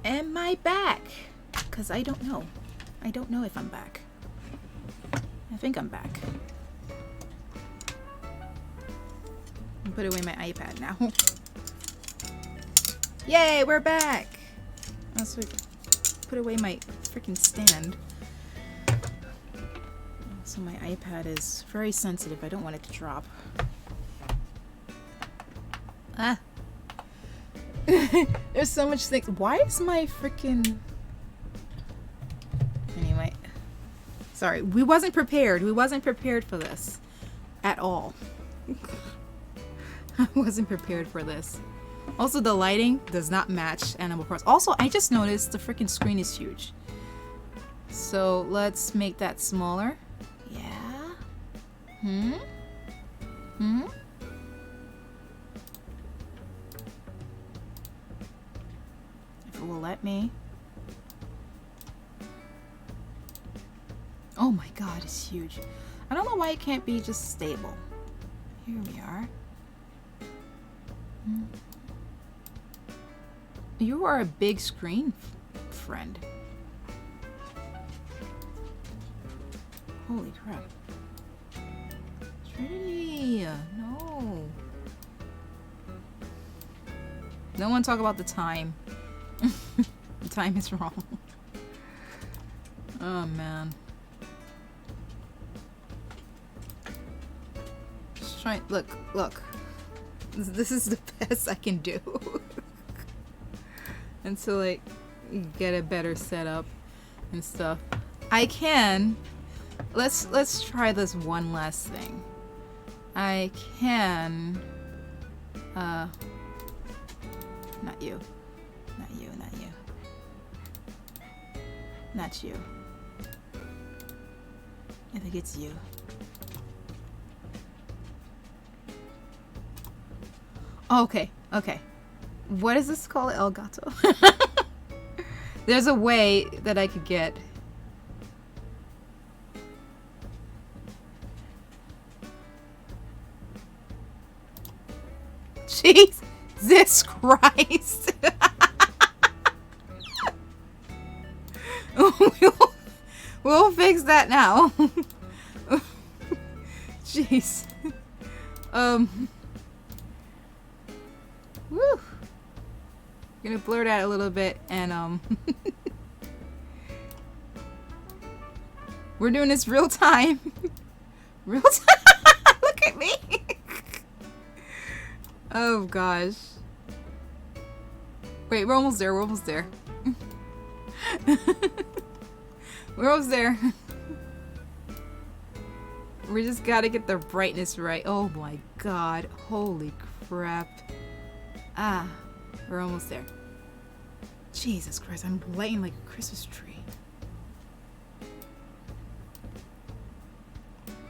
Am I back? Because I don't know. I don't know if I'm back. I think I'm back. I'll put away my iPad now. Yay, we're back! Also, put away my freaking stand. So my iPad is very sensitive. I don't want it to drop. Ah! There's so much things. Why is my freaking... Anyway. Sorry, we wasn't prepared. We wasn't prepared for this. At all. I wasn't prepared for this. Also, the lighting does not match Animal Crossing. Also, I just noticed the freaking screen is huge. So, let's make that smaller. Yeah? Hmm? Hmm? If it will let me. Oh my god, it's huge. I don't know why it can't be just stable. Here we are. Hmm. You are a big screen friend. Holy crap. Trinity! No. No one talk about the time. The time is wrong. Oh man. Just try. Look. This is the best I can do. Until I get a better setup and stuff. I can. Let's try this one last thing. I can. Not you. Not you. Not you. Not you. I think it's you. Oh, okay. Okay. What is this called? El Gato? There's a way that I could get. Jesus Christ. We'll fix that now. Jeez. Woo. Gonna blur it out a little bit and we're doing this real time. Real time. Look at me. Oh gosh. Wait, we're almost there. We're almost there. We're almost there. We just gotta get the brightness right. Oh my god. Holy crap. Ah, we're almost there. Jesus Christ, I'm lighting like a Christmas tree.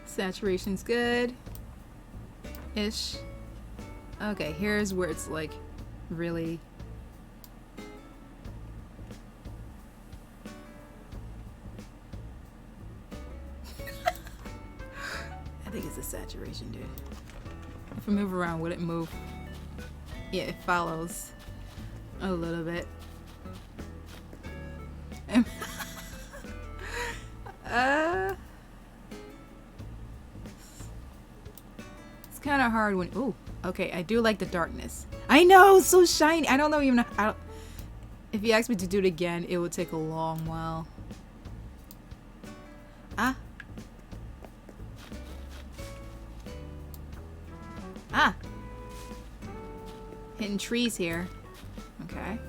Saturation's good. Ish. Okay, here's where it's like really... I think it's the saturation, dude. If I move around, would it move? Yeah, it follows a little bit. It's kind of hard when... Ooh, okay, I do like the darkness. I know, so shiny. I don't know even how... If you ask me to do it again, it would take a long while. Ah. Ah. Hitting trees here. Okay.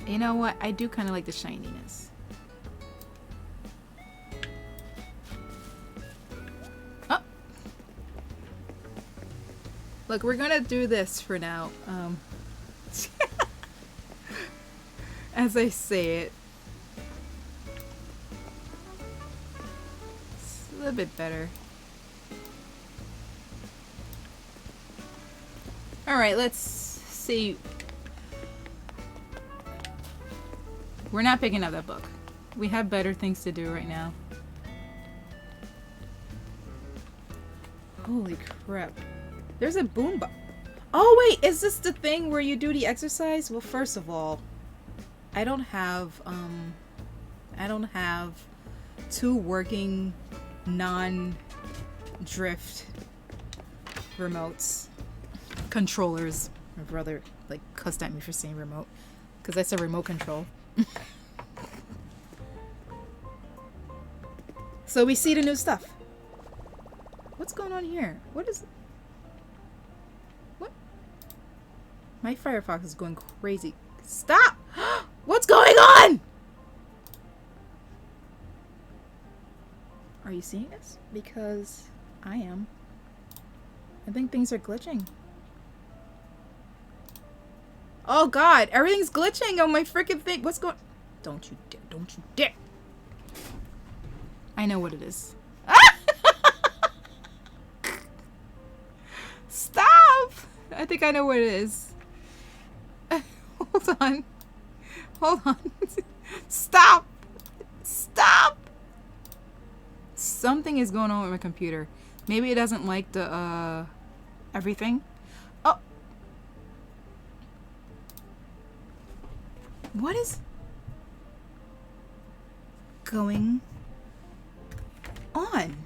You know what? I do kind of like the shininess. Oh! Look, we're gonna do this for now. As I say it. It's a little bit better. Alright, let's see. We're not picking up that book. We have better things to do right now. Holy crap. There's a boombox. Oh wait, is this the thing where you do the exercise? Well, first of all, I don't have two working non-drift remotes. Controllers. My brother like cussed at me for saying remote because that's a remote control. So we see the new stuff. What's going on here? What is... What? My Firefox is going crazy. Stop! What's going on? Are you seeing this? Because I am. I think things are glitching. Oh god, everything's glitching on my freaking thing. What's going... Don't you dare, don't you dare. I know what it is. Stop! I think I know what it is. Hold on. Hold on. Stop! Stop! Something is going on with my computer. Maybe it doesn't like the, everything. Oh! What is going on?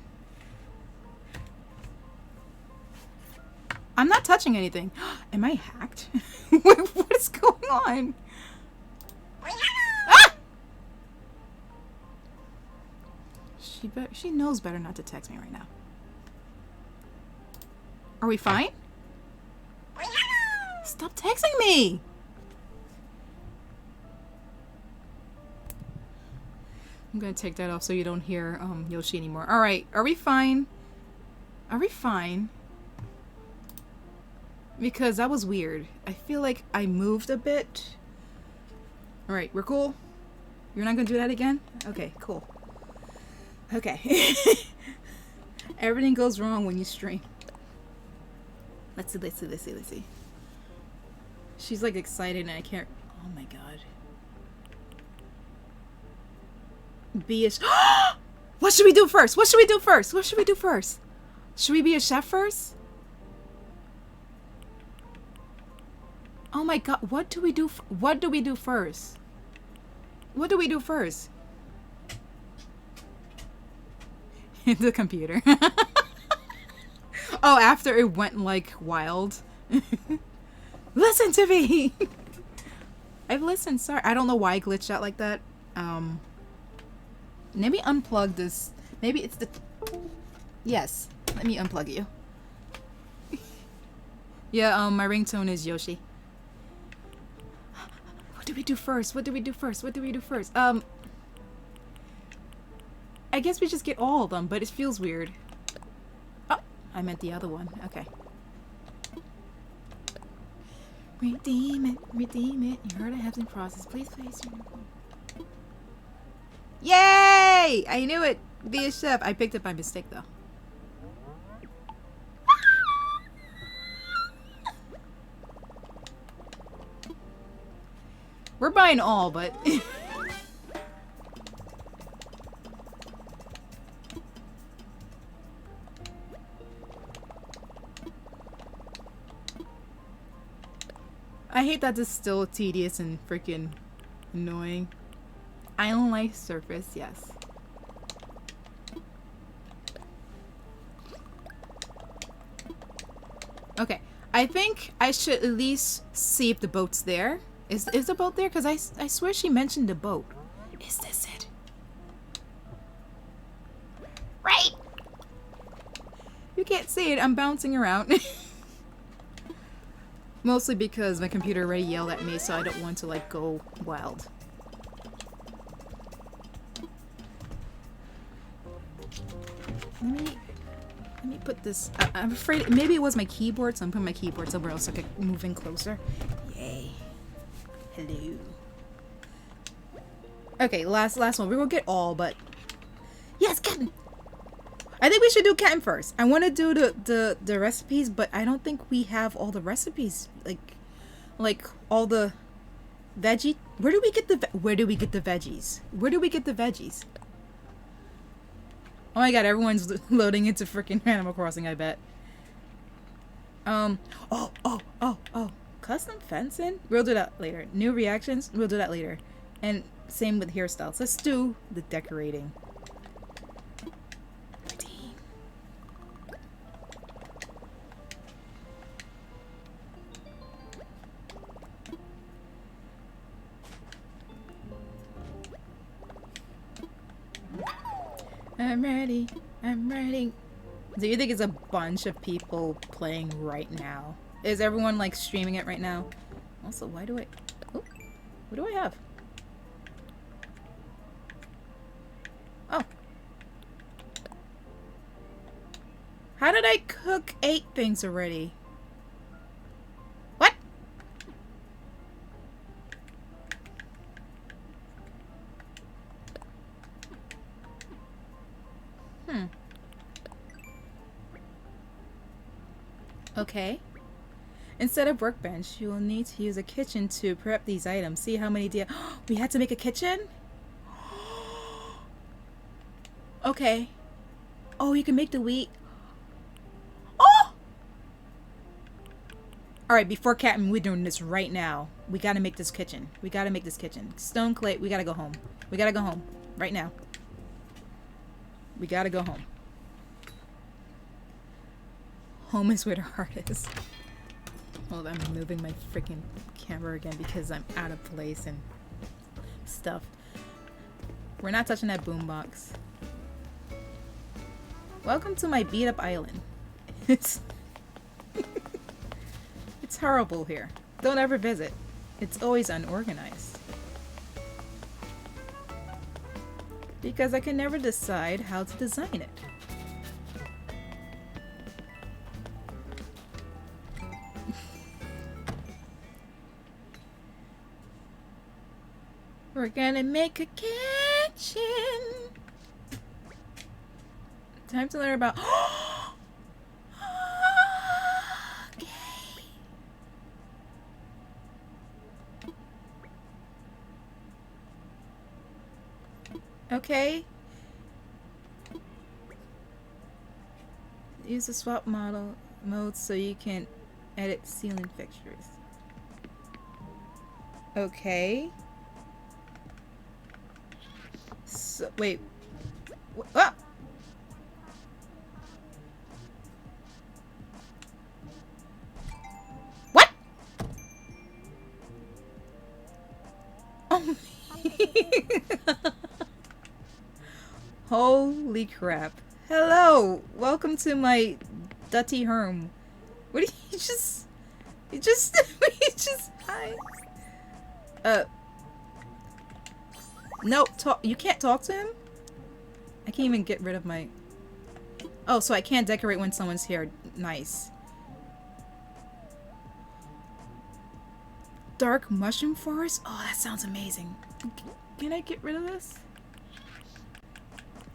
I'm not touching anything. Am I hacked? What is going on? Ah! She knows better not to text me right now. Are we fine? Stop texting me! I'm gonna take that off so you don't hear Yoshi anymore. Alright, are we fine? Are we fine? Because that was weird. I feel like I moved a bit. Alright, we're cool? You're not gonna do that again? Okay, cool. Okay. Everything goes wrong when you stream. Let's see, let's see, let's see, let's see. She's like excited and I can't... Oh my god. Be a... What should we do first? What should we do first? What should we do first? Should we be a chef first? Oh my god, what do we do? What do we do first? What do we do first? The computer. Oh, after it went like wild. Listen to me. I've listened. Sorry, I don't know why I glitched out like that. Let me unplug this. Maybe it's the... Yes, let me unplug you. Yeah, my ringtone is Yoshi. What do we do first? What do we do first? What do we do first? I guess we just get all of them, but it feels weird. Oh, I meant the other one. Okay. Redeem it, redeem it. You heard I have some process. Please place your... Yay! I knew it! Be a chef. I picked it by mistake, though. We're buying all, but... I hate that this is still tedious and freaking annoying. Island life surface, yes. Okay, I think I should at least see if the boat's there. Is the boat there? Because I swear she mentioned the boat. Is this it? Right! You can't see it. I'm bouncing around. Mostly because my computer already yelled at me, so I don't want to, like, go wild. Let me put this... I'm afraid... Maybe it was my keyboard, so I'm putting my keyboard somewhere else so I can move in closer. Yay. Hello. Okay, last one. We will get all, but... Yes, Captain! I think we should do Captain first. I want to do the recipes, but I don't think we have all the recipes. Like all the veggie... Where do we get the veggies? Where do we get the veggies? Oh my god, everyone's loading into freaking Animal Crossing, I bet. Oh. Custom fencing? We'll do that later. New reactions? We'll do that later. And same with hairstyles. Let's do the decorating. Redeem. I'm ready. I'm ready. Do you think it's a bunch of people playing right now? Is everyone like streaming it right now? Also, why do I... Oh, what do I have? Oh. How did I cook 8 things already? What? Okay. Instead of workbench, you will need to use a kitchen to prep these items. See how many we had to make a kitchen? Okay. Oh, you can make the wheat. Oh! Alright, before Captain, we're doing this right now. We gotta make this kitchen. We gotta make this kitchen. Stone clay, we gotta go home. We gotta go home. Right now. We gotta go home. Home is where the heart is. Well, I'm moving my freaking camera again because I'm out of place and stuff. We're not touching that boombox. Welcome to my beat up island. It's horrible here. Don't ever visit. It's always unorganized. Because I can never decide how to design it. We're gonna make a kitchen. Time to learn about... Okay. Okay. Use the swap model mode so you can edit ceiling fixtures. Okay. So, wait. Ah! What? Oh. Holy crap. Hello. Welcome to my Dutty home. What do you just... hi. No, you can't talk to him? I can't even get rid of my... Oh, so I can't decorate when someone's here. Nice. Dark mushroom forest? Oh, that sounds amazing. Can I get rid of this?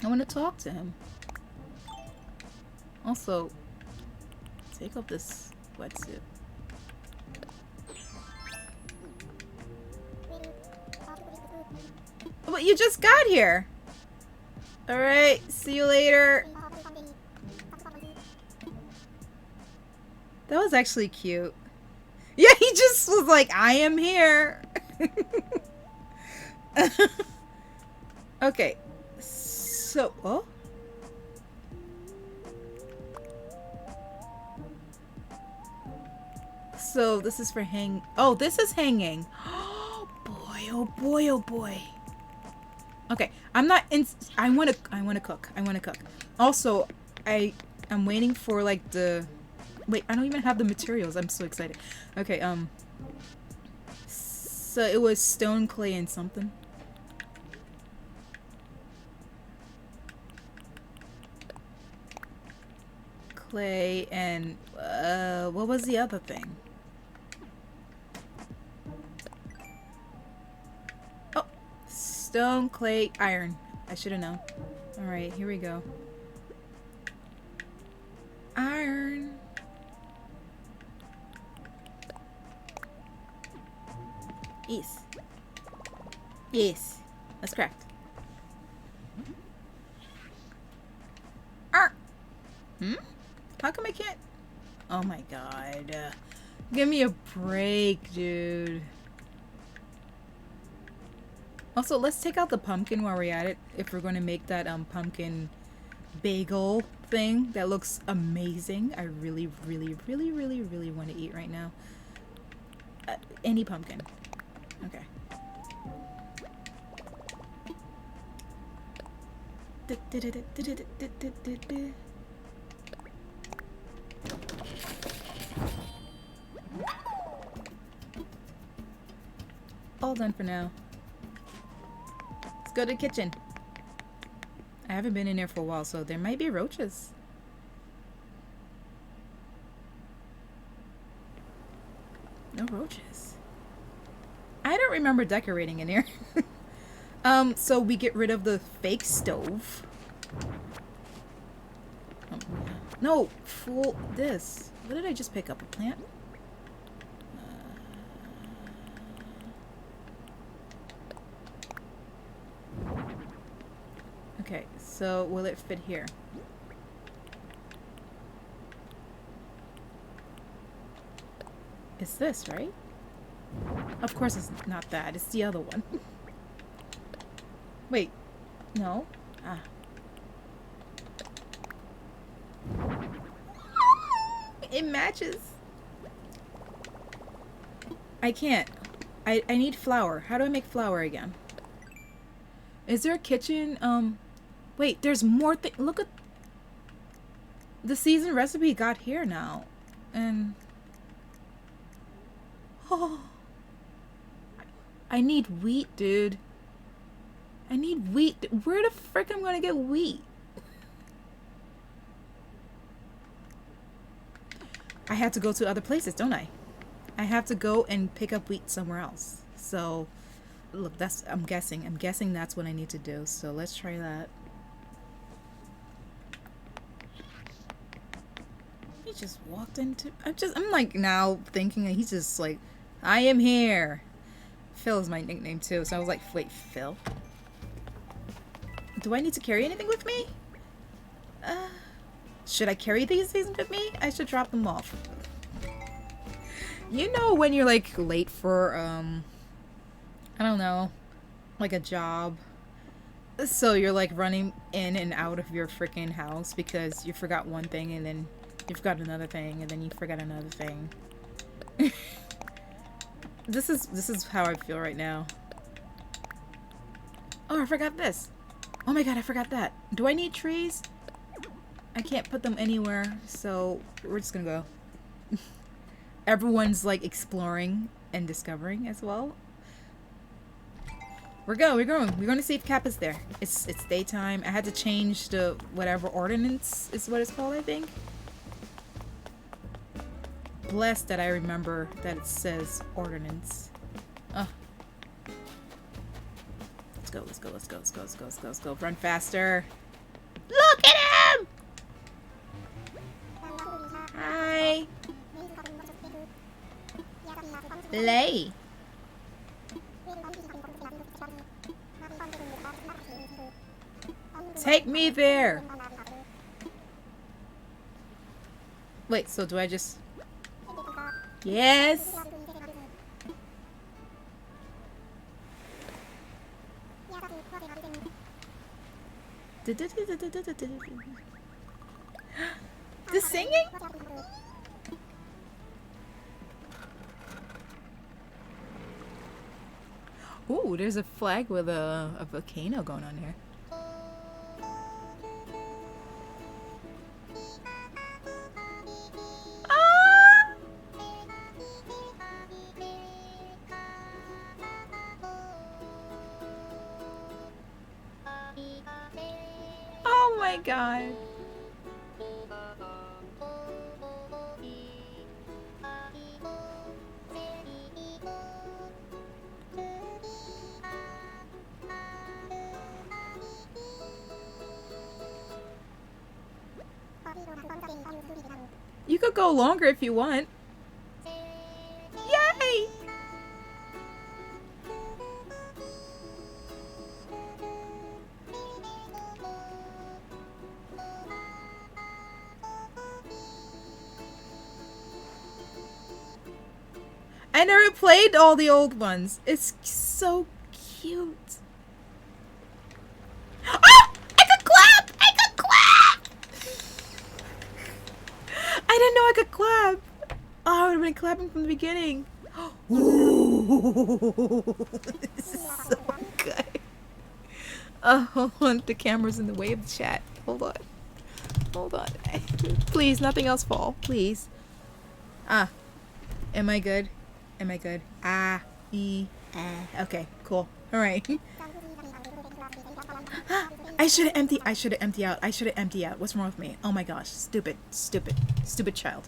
I want to talk to him. Also, take off this wetsuit. But you just got here. Alright, see you later. That was actually cute. Yeah, he just was like, I am here. Okay. So, oh? So, this is for oh, this is hanging. Oh boy, oh boy, oh boy. Okay, I'm not in... I want to cook. Also, I'm waiting for like the... Wait, I don't even have the materials. I'm so excited. Okay, so it was stone, clay, and something. Clay and what was the other thing? Oh, stone, clay, iron. I should have known. All right, here we go. Iron. Yes. Yes. That's correct. Hmm? How come I can't? Oh my god. Give me a break, dude. Also, let's take out the pumpkin while we're at it. If we're going to make that pumpkin bagel thing that looks amazing. I really, really, really, really, really want to eat right now. Any pumpkin. Okay. All done for now. Let's go to the kitchen. I haven't been in there for a while, so there might be roaches. No roaches. I don't remember decorating in here. So we get rid of the fake stove. No, fool this. What did I just pick up? A plant? Okay, so will it fit here? It's this, right? Of course it's not that. It's the other one. Wait. No? Ah. It matches. I can't. I need flour. How do I make flour again? Is there a kitchen? Wait, there's more look at the season recipe got here now. And oh, I need wheat, dude. I need wheat. Where the frick am I gonna get wheat? I have to go to other places, don't I? I have to go and pick up wheat somewhere else. So, look, I'm guessing that's what I need to do. So let's try that. He just walked into... I'm like now thinking that he's just like, I am here. Phil is my nickname too. So I was like, wait, Phil? Do I need to carry anything with me? Should I carry these things with me? I should drop them off. You know when you're like late for, I don't know, like a job. So you're like running in and out of your freaking house because you forgot one thing and then you forgot another thing and then you forgot another thing. This is how I feel right now. Oh, I forgot this. Oh my god, I forgot that. Do I need trees? I can't put them anywhere, so we're just gonna go. Everyone's like exploring and discovering as well. We're going to see if Cap is there. It's daytime. I had to change the whatever ordinance is what it's called, I think. Blessed that I remember that it says ordinance. Let's go. Run faster. Look at him! Hi. Lay. Take me there. Wait, so do I just... Yes. The singing? Ooh, there's a flag with a volcano going on here. Ah! Oh my god. You could go longer if you want. Yay! I never played all the old ones. It's so cute. Ah! I could clap! I could clap! I didn't know I could clap. Oh, I would have been clapping from the beginning. Ooh, this is so good. Hold on. The camera's in the way of the chat. Hold on. Hold on. Please, nothing else fall. Please. Ah. Am I good? Am I good? Ah. Okay, cool. Alright. I should have emptied out. I should have emptied out. What's wrong with me? Oh my gosh. Stupid child.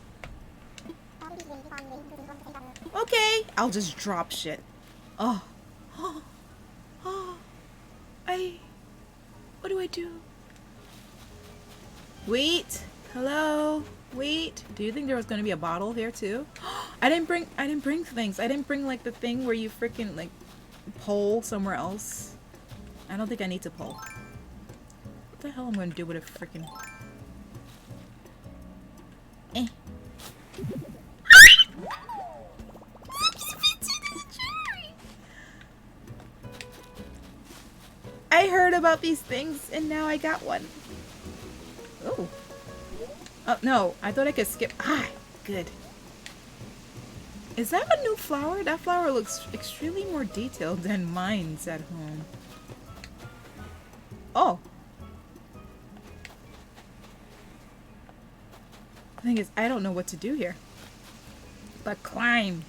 Okay. I'll just drop shit. Oh. What do I do? Wait. Hello. Wait. Do you think there was gonna be a bottle here too? I didn't bring things. I didn't bring like the thing where you freaking like pull somewhere else. I don't think I need to pull. What the hell am I gonna do with a freaking I heard about these things and now I got one. Ooh. Oh no, I thought I could skip. Ah, good. Is that a new flower? That flower looks extremely more detailed than mine's at home. Oh. The thing is, I don't know what to do here. But climb.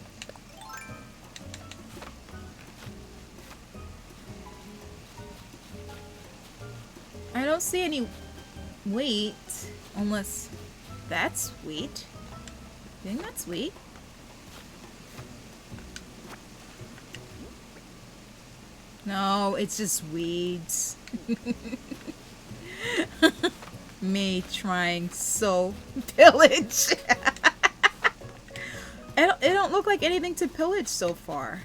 I don't see any wheat, unless that's wheat. You think that's wheat? No, it's just weeds. Me trying so pillage. It don't look like anything to pillage so far.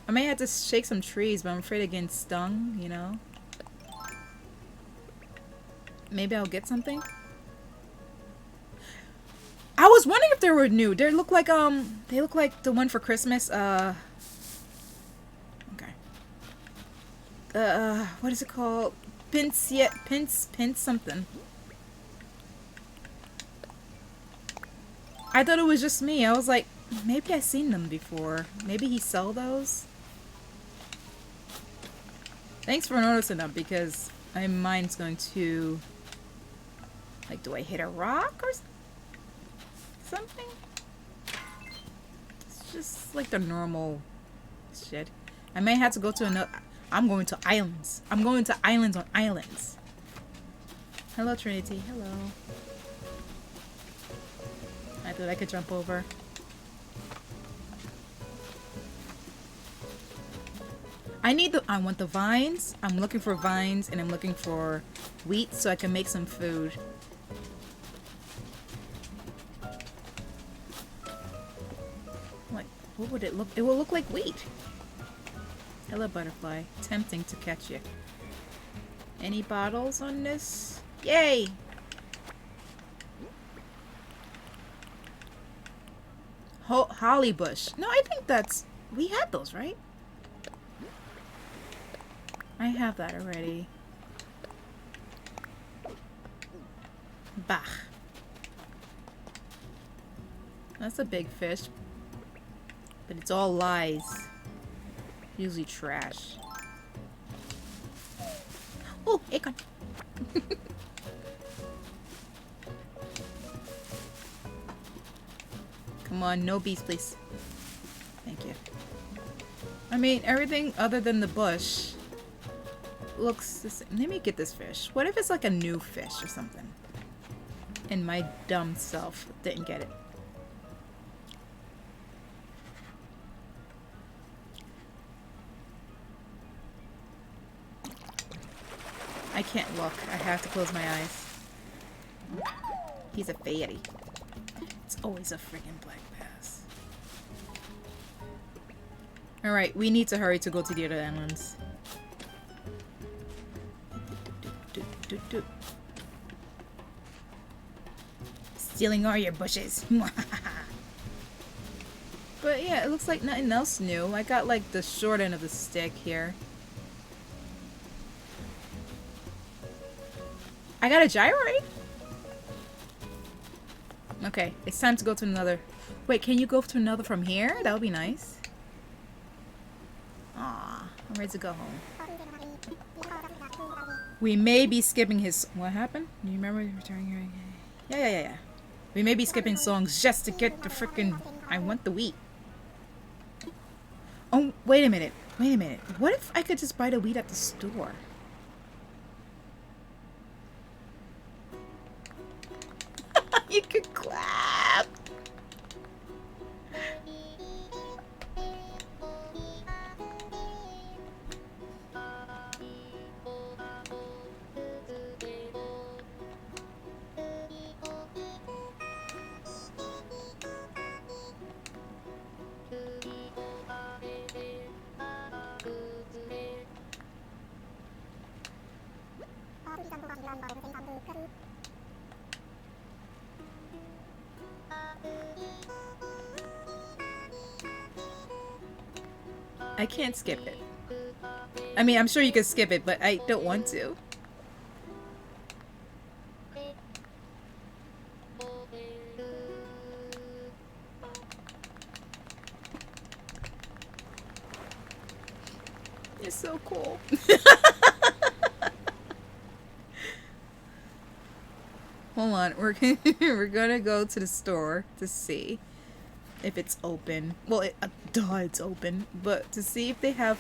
I may have to shake some trees, but I'm afraid of getting stung, you know? Maybe I'll get something? I was wondering if they were new. They look like the one for Christmas. Okay. What is it called? Pince something. I thought it was just me. I was like, maybe I've seen them before. Maybe he sell those? Thanks for noticing them, because my mind's going to... Like, do I hit a rock or something? It's just like the normal shit. I may have to go to another... I'm going to islands. I'm going to islands on islands. Hello, Trinity. Hello. I thought I could jump over. I want the vines. I'm looking for vines and I'm looking for wheat so I can make some food. Like, what would it look? It will look like wheat. Hello, butterfly. Tempting to catch you. Any bottles on this? Yay! Holly bush. No, I think that's... We had those, right? I have that already. Bah. That's a big fish. But it's all lies. Usually trash. Oh, acorn. Come on, no bees, please. Thank you. I mean, everything other than the bush looks the same. Let me get this fish. What if it's like a new fish or something? And my dumb self didn't get it. I can't look. I have to close my eyes. He's a fatty. It's always a friggin' black bass. Alright, we need to hurry to go to the other islands. Stealing all your bushes. But yeah, it looks like nothing else new. I got like the short end of the stick here. I got a gyrate? Okay, it's time to go to another. Wait, can you go to another from here? That would be nice. Aw, I'm ready to go home. We may be skipping his... What happened? Do you remember returning here? Yeah. We may be skipping songs just to get the frickin' I want the wheat. Oh, wait a minute. What if I could just buy the wheat at the store? You could clap. I can't skip it. I mean, I'm sure you could skip it, but I don't want to. It's so cool. Hold on, we're gonna go to the store to see if it's open. Well, duh, it's open. But to see if they have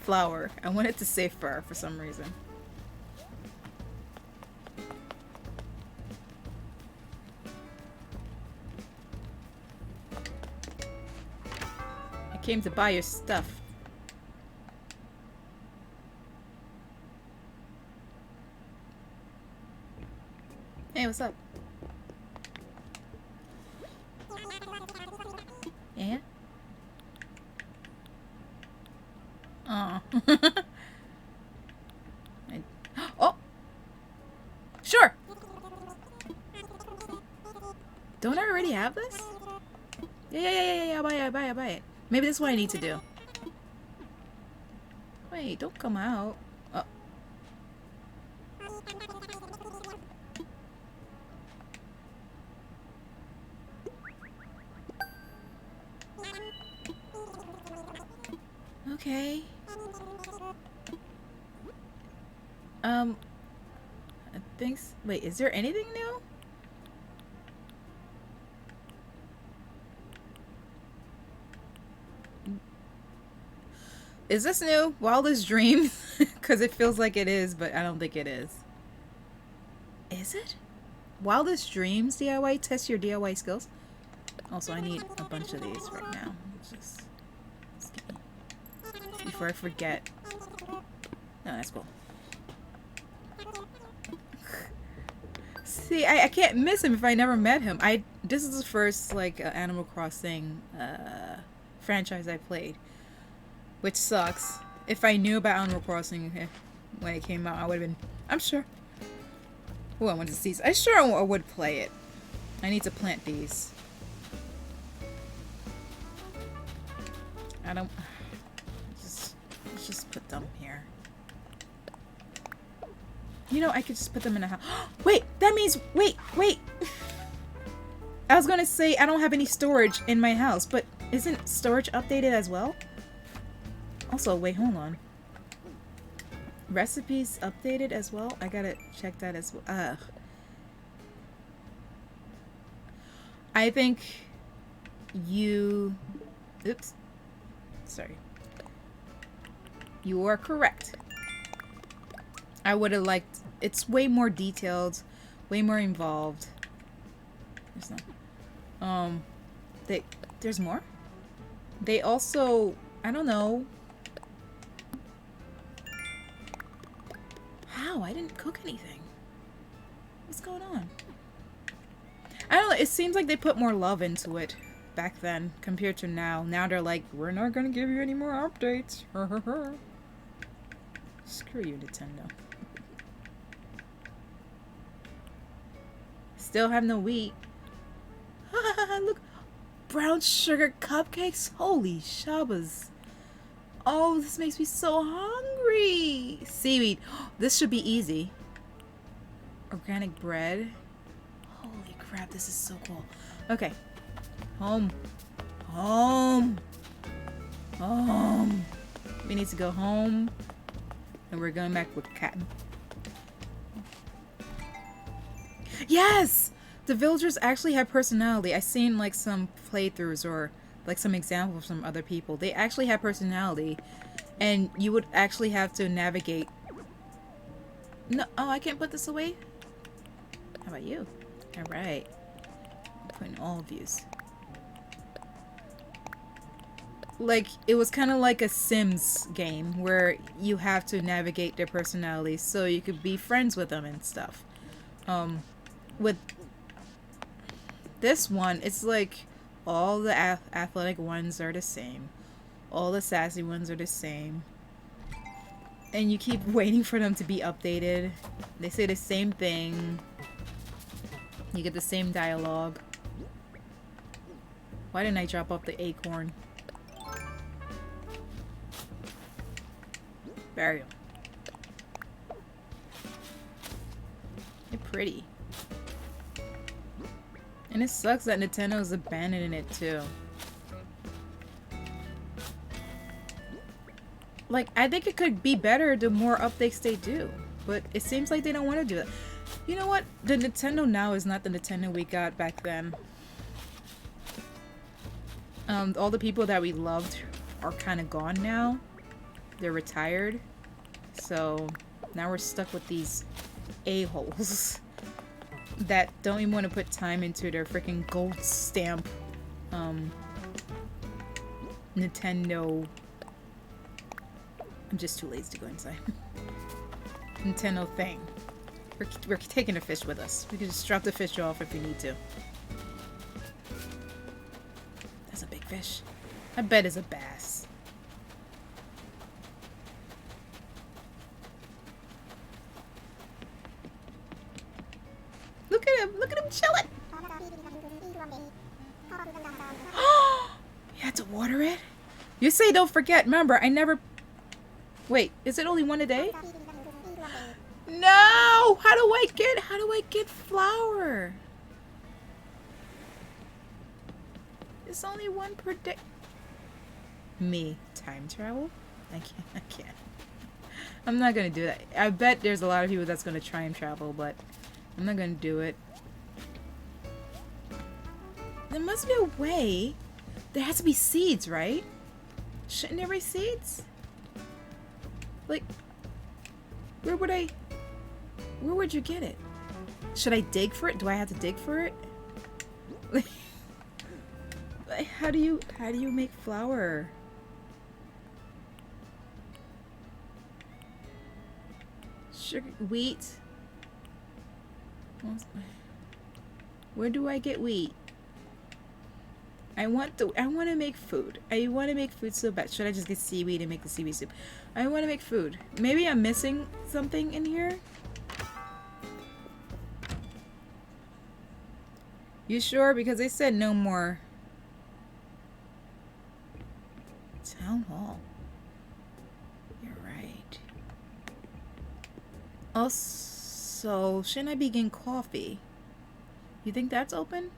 flour. I wanted to say fur for some reason. I came to buy your stuff. Hey, what's up? Yeah? Oh. Oh! Sure! Don't I already have this? Yeah, I'll buy it. Maybe that's what I need to do. Wait, don't come out. Oh. Okay. I think. Wait, is there anything new? Is this new? Wildest Dreams? Because it feels like it is, but I don't think it is. Is it? Wildest Dreams DIY? Test your DIY skills? Also, I need a bunch of these right now. Just before I forget. No, that's cool. See, I can't miss him if I never met him. This is the first like Animal Crossing franchise I played, which sucks. If I knew about Animal Crossing when it came out, I would have been. I'm sure. Oh, I want to see. I'm sure I would play it. I need to plant these. I don't. Let's just put them here. You know, I could just put them in a house. Wait, that means wait. I was gonna say I don't have any storage in my house, but isn't storage updated as well? Also, wait, hold on. Recipes updated as well? I gotta check that as well. Ugh. I think you... Oops. Sorry. You are correct. I would have liked... It's way more detailed, way more involved. There's no... There's more? They also... I don't know... How? I didn't cook anything. What's going on? I don't know. It seems like they put more love into it back then compared to now. Now they're like, we're not gonna give you any more updates. Screw you, Nintendo. Still have no wheat. god, look. Brown sugar cupcakes. Holy shabbos. Oh, this makes me so hungry. Seaweed. This should be easy. Organic bread. Holy crap, this is so cool. Okay. Home. Home. Home. We need to go home. And we're going back with cat. Yes! The villagers actually have personality. I've seen like some playthroughs or like some examples from other people. They actually have personality. And you would actually have to navigate. No, oh, I can't put this away? How about you? Alright. I'm putting all of yous. Like, it was kind of like a Sims game where you have to navigate their personalities so you could be friends with them and stuff. With this one, it's like all the athletic ones are the same. All the sassy ones are the same. And you keep waiting for them to be updated. They say the same thing. You get the same dialogue. Why didn't I drop off the acorn? Burial. They're pretty. And it sucks that Nintendo is abandoning it too. Like, I think it could be better the more updates they do. But it seems like they don't want to do it. You know what? The Nintendo now is not the Nintendo we got back then. All the people that we loved are kind of gone now. They're retired. So now we're stuck with these a-holes that don't even want to put time into their freaking gold stamp Nintendo. I'm just too lazy to go inside. Nintendo thing. We're taking a fish with us. We can just drop the fish off if we need to. That's a big fish. I bet it's a bass. Look at him! Look at him chilling! You had to water it? You say don't forget. Remember, I never... Wait, is it only one a day? No! How do I get flour? It's only one per day. Me. Time travel? I can't. I'm not gonna do that. I bet there's a lot of people that's gonna try and travel, but I'm not gonna do it. There must be a way. There has to be seeds, right? Shouldn't there be seeds? Like, where would you get it? Should I dig for it? Do I have to dig for it? Like, how do you make flour? Sugar, wheat. Where do I get wheat? I want to make food. I want to make food so bad. Should I just get seaweed and make the seaweed soup? I want to make food. Maybe I'm missing something in here. You sure? Because they said no more. Town hall. You're right. Also, shouldn't I be getting coffee? You think that's open?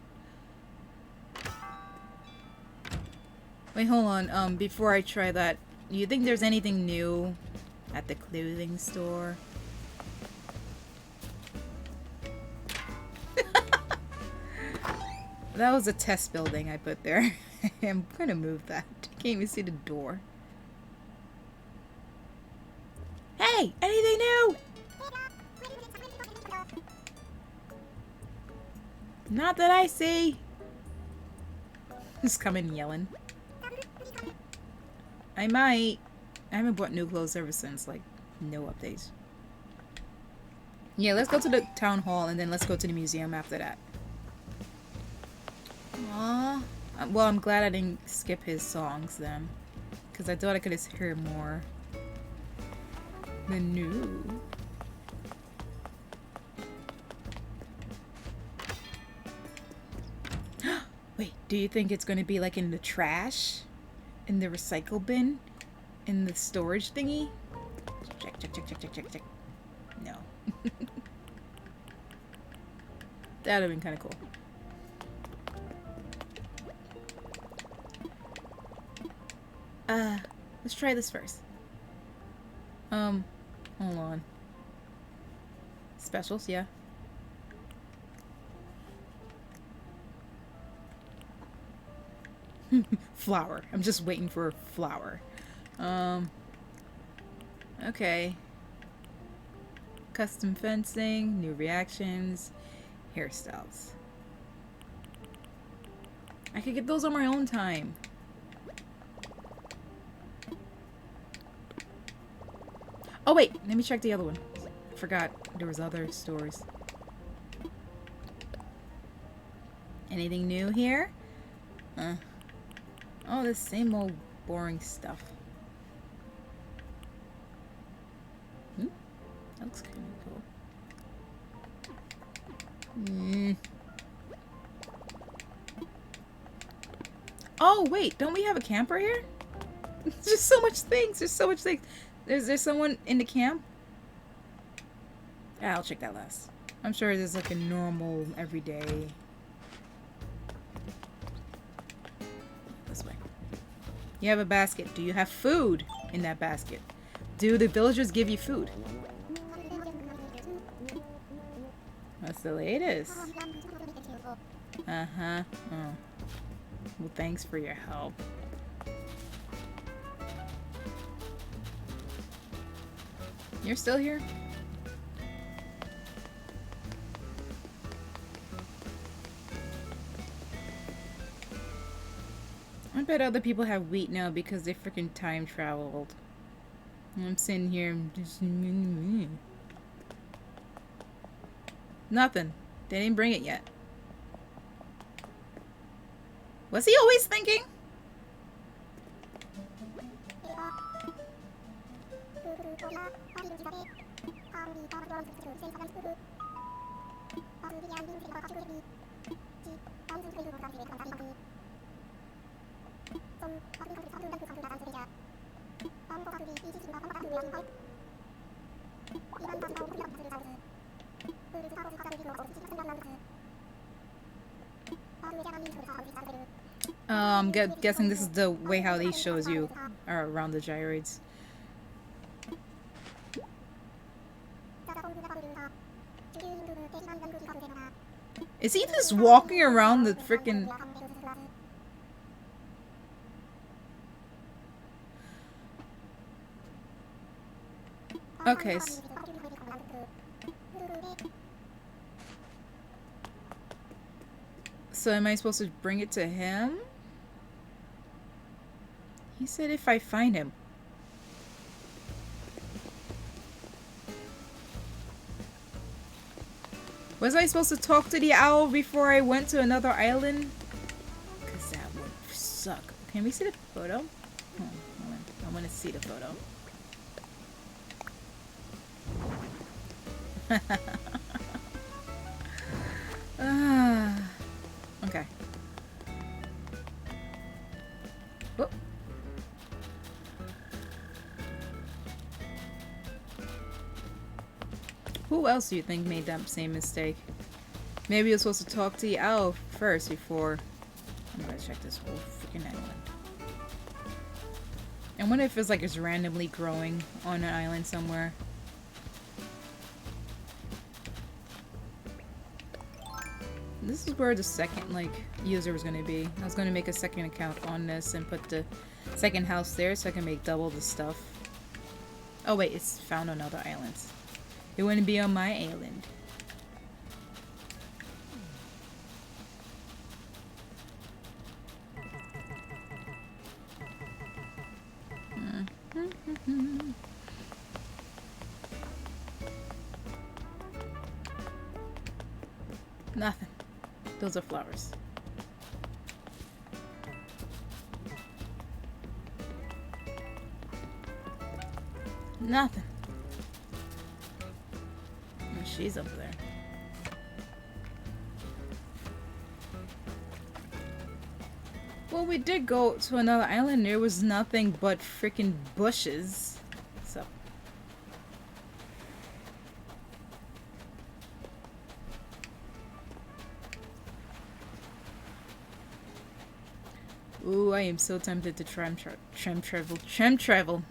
Wait, hold on. Before I try that, do you think there's anything new at the clothing store? That was a test building I put there. I'm gonna move that. I can't even see the door. Hey! Anything new? Not that I see. Just coming yelling. I might. I haven't bought new clothes ever since, like, no updates. Yeah, let's go to the town hall and then let's go to the museum after that. Aww. Well, I'm glad I didn't skip his songs then. Because I thought I could just hear more. The new. Wait. Do you think it's going to be like in the trash? In the recycle bin? In the storage thingy? Check, check, check, check, check, check, check. No. That would have been kind of cool. Let's try this first. Hold on. Specials, yeah. Flower. I'm just waiting for a flower. Okay. Custom fencing, new reactions, hairstyles. I could get those on my own time. Oh wait, let me check the other one. Forgot there was other stores. Anything new here? Oh, the same old boring stuff. That looks kind of cool. Oh wait, don't we have a camper here? There's just so much things. There's so much things. There's someone in the camp? Yeah, I'll check that last. I'm sure there's like a normal everyday. This way. You have a basket. Do you have food in that basket? Do the villagers give you food? What's the latest? Uh-huh. Oh. Well, thanks for your help. You're still here? I bet other people have wheat now because they freaking time traveled. I'm sitting here and just... Nothing. They didn't bring it yet. Was he always thinking? I'm guessing this is the way how he shows you around the gyroids. Is he just walking around the freaking... Okay. So am I supposed to bring it to him? He said if I find him. Was I supposed to talk to the owl before I went to another island? Because that would suck. Can we see the photo? Oh, I want to see the photo. Okay. Whoop. Who else do you think made that same mistake? Maybe you're supposed to talk to the owl first before... I'm gonna check this whole freaking island. I wonder if it's like it's randomly growing on an island somewhere. This is where the second, like, user was gonna be. I was gonna make a second account on this and put the second house there so I can make double the stuff. Oh wait, it's found on other islands. It wouldn't be on my island. Nothing. Those are flowers. Nothing. Oh, she's up there. Well, we did go to another island. There was nothing but freaking bushes. So. Ooh, I am so tempted to tram travel.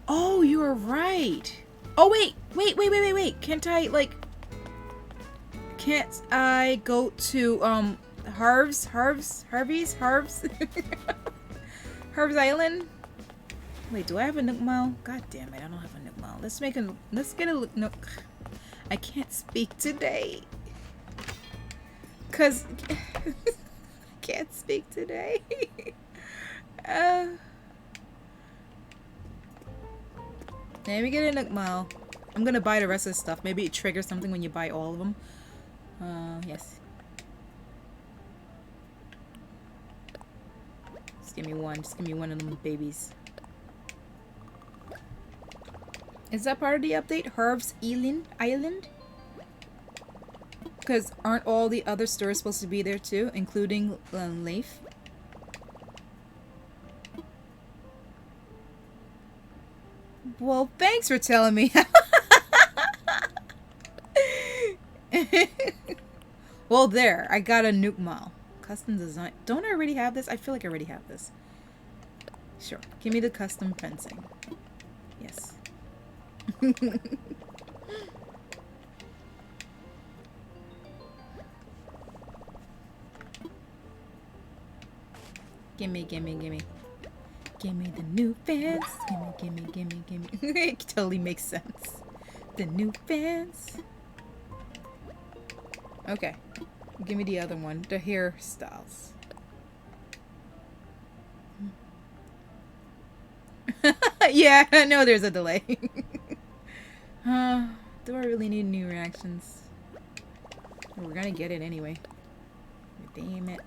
Oh, you are right. Oh, wait. Can't I, like... Can't I go to, Harv's Harv's Island? Wait, do I have a Nook Mile? God damn it, I don't have a Nook Mile. Let's get a Nook. I can't speak today. Cause... can't speak today. Let me get a Nook Mile. I'm gonna buy the rest of the stuff. Maybe it triggers something when you buy all of them. Yes. Just give me one. Just give me one of them babies. Is that part of the update? Harv's Island? Because aren't all the other stores supposed to be there too, including Leif? Well, thanks for telling me. Well, there. I got a Nook Mile. Custom design. Don't I already have this? I feel like I already have this. Sure. Give me the custom fencing. Yes. Gimme. Give me the new fence. Gimme. It totally makes sense. The new fence. Okay. Give me the other one. The hairstyles. Yeah, I know there's a delay. Do I really need new reactions? We're gonna get it anyway. Damn it.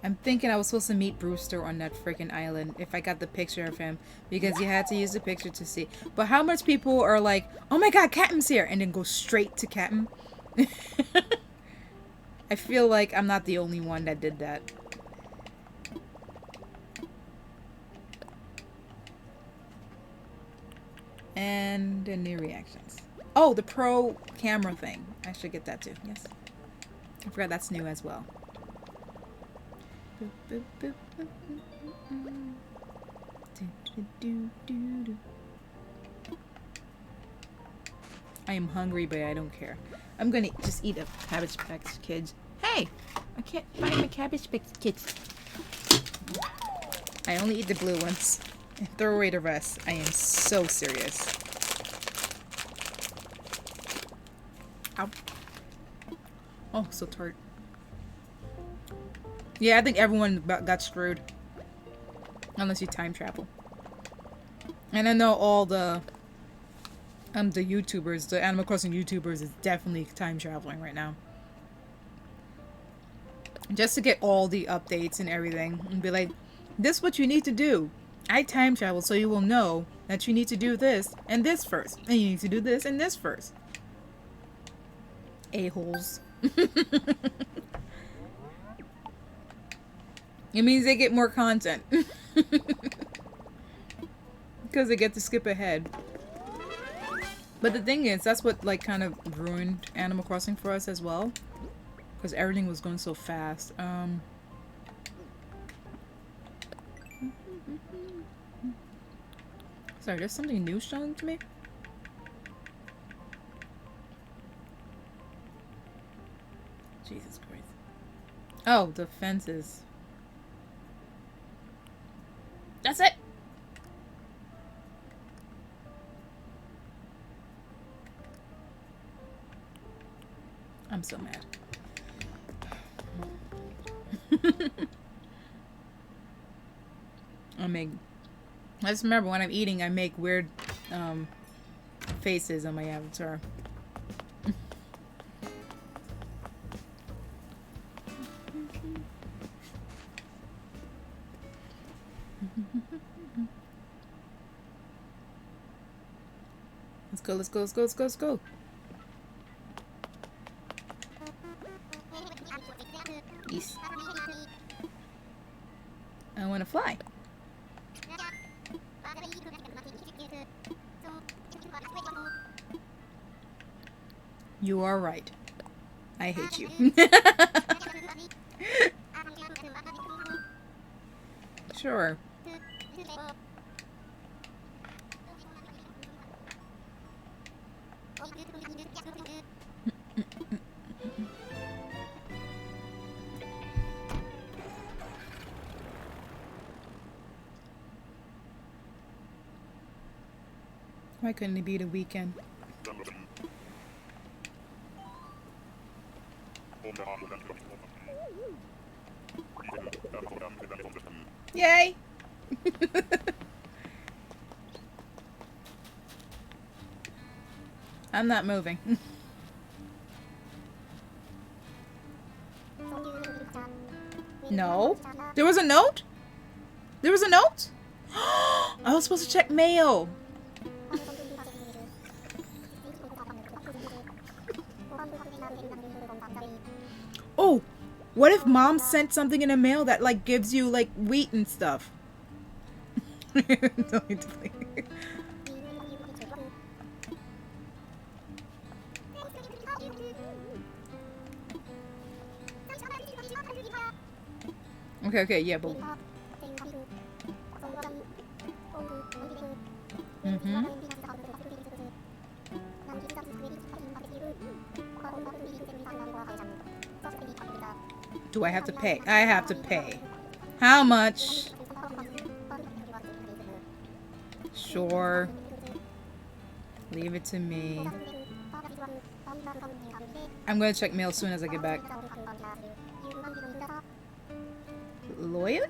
I'm thinking I was supposed to meet Brewster on that freaking island if I got the picture of him, because you had to use the picture to see. But how much people are like, oh my god, Captain's here, and then go straight to Captain? I feel like I'm not the only one that did that. And the new reactions. Oh, the pro camera thing. I should get that too. Yes. I forgot that's new as well. I am hungry, but I don't care. I'm gonna just eat a Cabbage Patch Kids. Hey! I can't find my Cabbage Patch Kids. I only eat the blue ones. And throw away the rest. I am so serious. Ow. Oh, so tart. Yeah, I think everyone got screwed. Unless you time travel. And I know all the YouTubers, the Animal Crossing YouTubers is definitely time traveling right now. Just to get all the updates and everything. And be like, this is what you need to do. I time travel so you will know that you need to do this and this first. And you need to do this and this first. A-holes. It means they get more content. Because they get to skip ahead. But the thing is, that's what like kind of ruined Animal Crossing for us as well. Because everything was going so fast. Sorry, there's something new shown to me? Jesus Christ. Oh, the fences. That's it! I'm so mad. I just remember when I'm eating, I make weird faces on my avatar. Let's go, let's go, let's go, let's go, let's go. Yes. I want to fly. You are right. I hate you. Sure. Why couldn't it be the weekend? Yay! I'm not moving. No. There was a note? There was a note? I was supposed to check mail. Oh, what if mom sent something in the mail that like gives you like wheat and stuff? Don't need to play. Okay, okay, yeah, but do I have to pay? I have to pay. How much? Sure. Leave it to me. I'm gonna check mail as soon as I get back. Lloyd?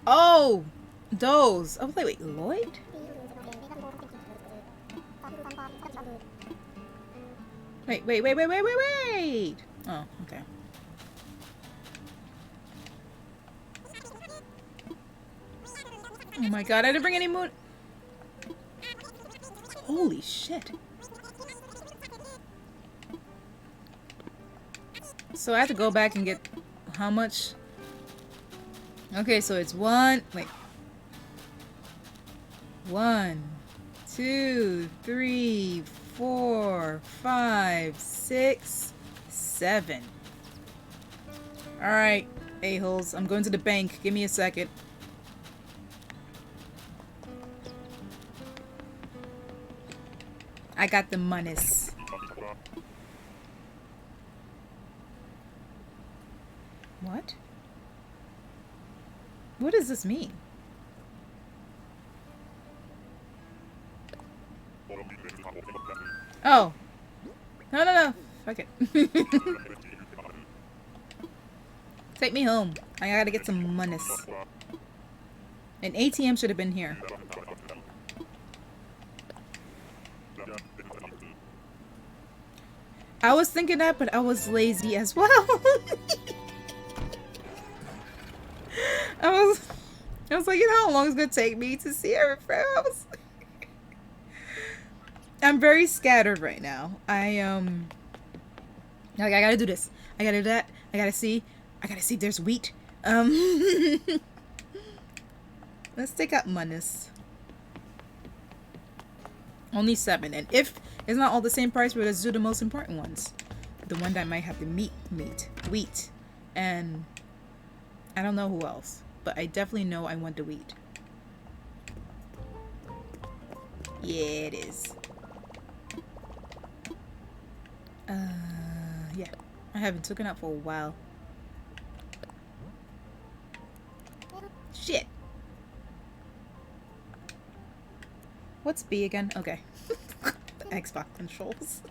Oh! Those. I was like, wait, Lloyd? Wait. Oh, okay. Oh my god, I didn't bring any moon. Holy shit. So I have to go back and get how much? Okay, so it's 1, 2, 3, 4, 5, 6, 7. Alright, a-holes. I'm going to the bank. Give me a second. I got the monies. What? What does this mean? Oh. No. Fuck it. Take me home. I gotta get some monies. An ATM should have been here. I was thinking that, but I was lazy as well. I was like, you know how long it's gonna take me to see everything? I'm very scattered right now. I gotta do this. I gotta do that. I gotta see if there's wheat. Let's take out monies. Only 7, and if it's not all the same price, but let's do the most important ones. The one that might have the wheat, and I don't know who else, but I definitely know I want the wheat. Yeah, it is. Yeah, I haven't taken out for a while. Shit. What's B again? Okay. Xbox controls.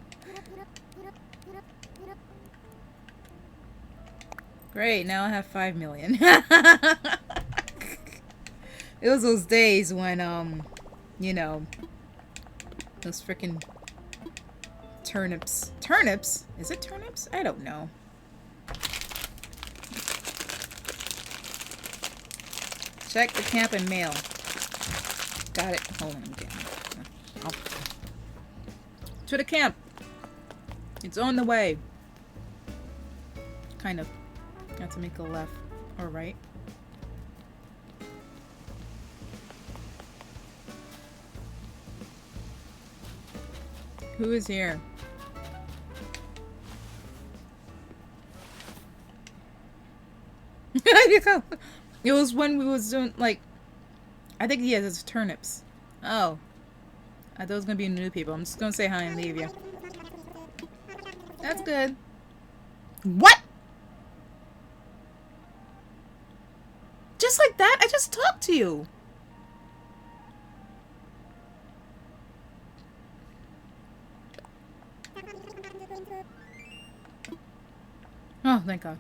Great, now I have 5 million. It was those days when, you know, those freaking turnips. Turnips? Is it turnips? I don't know. Check the camp and mail. Got it. Hold on. Okay. Oh. To the camp. It's on the way. Kind of. Got to make a left or right. Who is here? It was when we was doing like, I think yes, it's turnips. Oh, I thought it was gonna be new people. I'm just gonna say hi and leave you. That's good. What? Just like that? I just talked to you. Oh, thank God.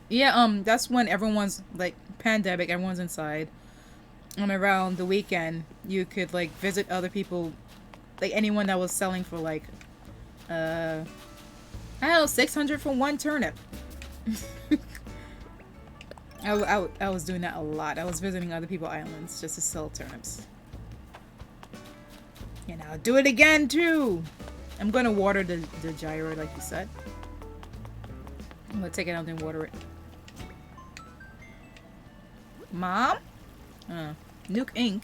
Yeah, that's when everyone's, like, pandemic, everyone's inside. And around the weekend, you could, like, visit other people, like, anyone that was selling for, like, I don't know, 600 for one turnip. I was doing that a lot. I was visiting other people's islands just to sell turnips. And I'll do it again, too! I'm gonna water the gyro, like you said. I'm gonna take it out and water it. Mom? Nuke Inc.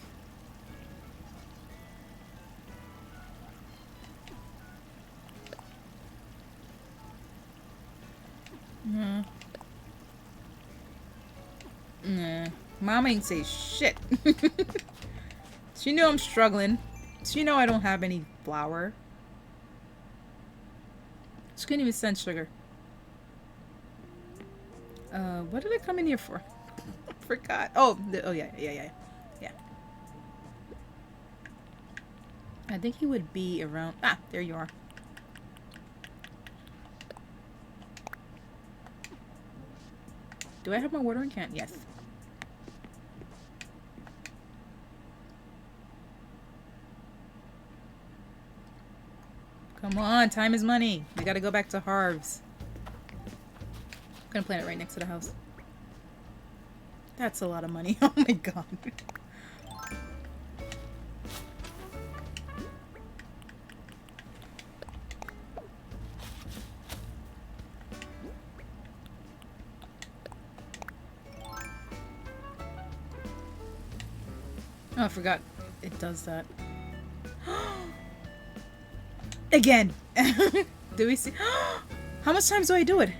Nah. Mom ain't say shit. She knew I'm struggling. She know I don't have any flour. She couldn't even send sugar. What did I come in here for? Forgot. Oh, yeah. I think he would be around. Ah, there you are. Do I have my watering can? Yes. Come on, time is money. We gotta go back to Harv's. I'm gonna plant it right next to the house. That's a lot of money. Oh my God. Oh, I forgot. It does that. Again! Do we see? How much times do I do it?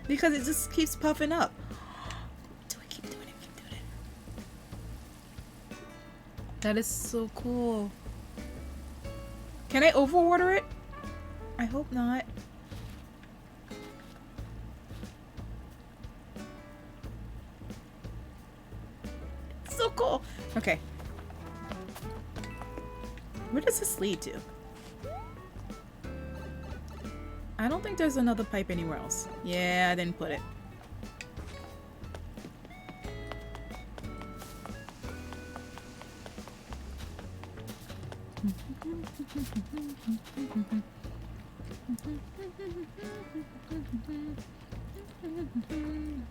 Because it just keeps puffing up. Do I keep doing it? Keep doing it. That is so cool. Can I overwater it? I hope not. So cool. Okay. Where does this lead to? I don't think there's another pipe anywhere else. Yeah, I didn't put it.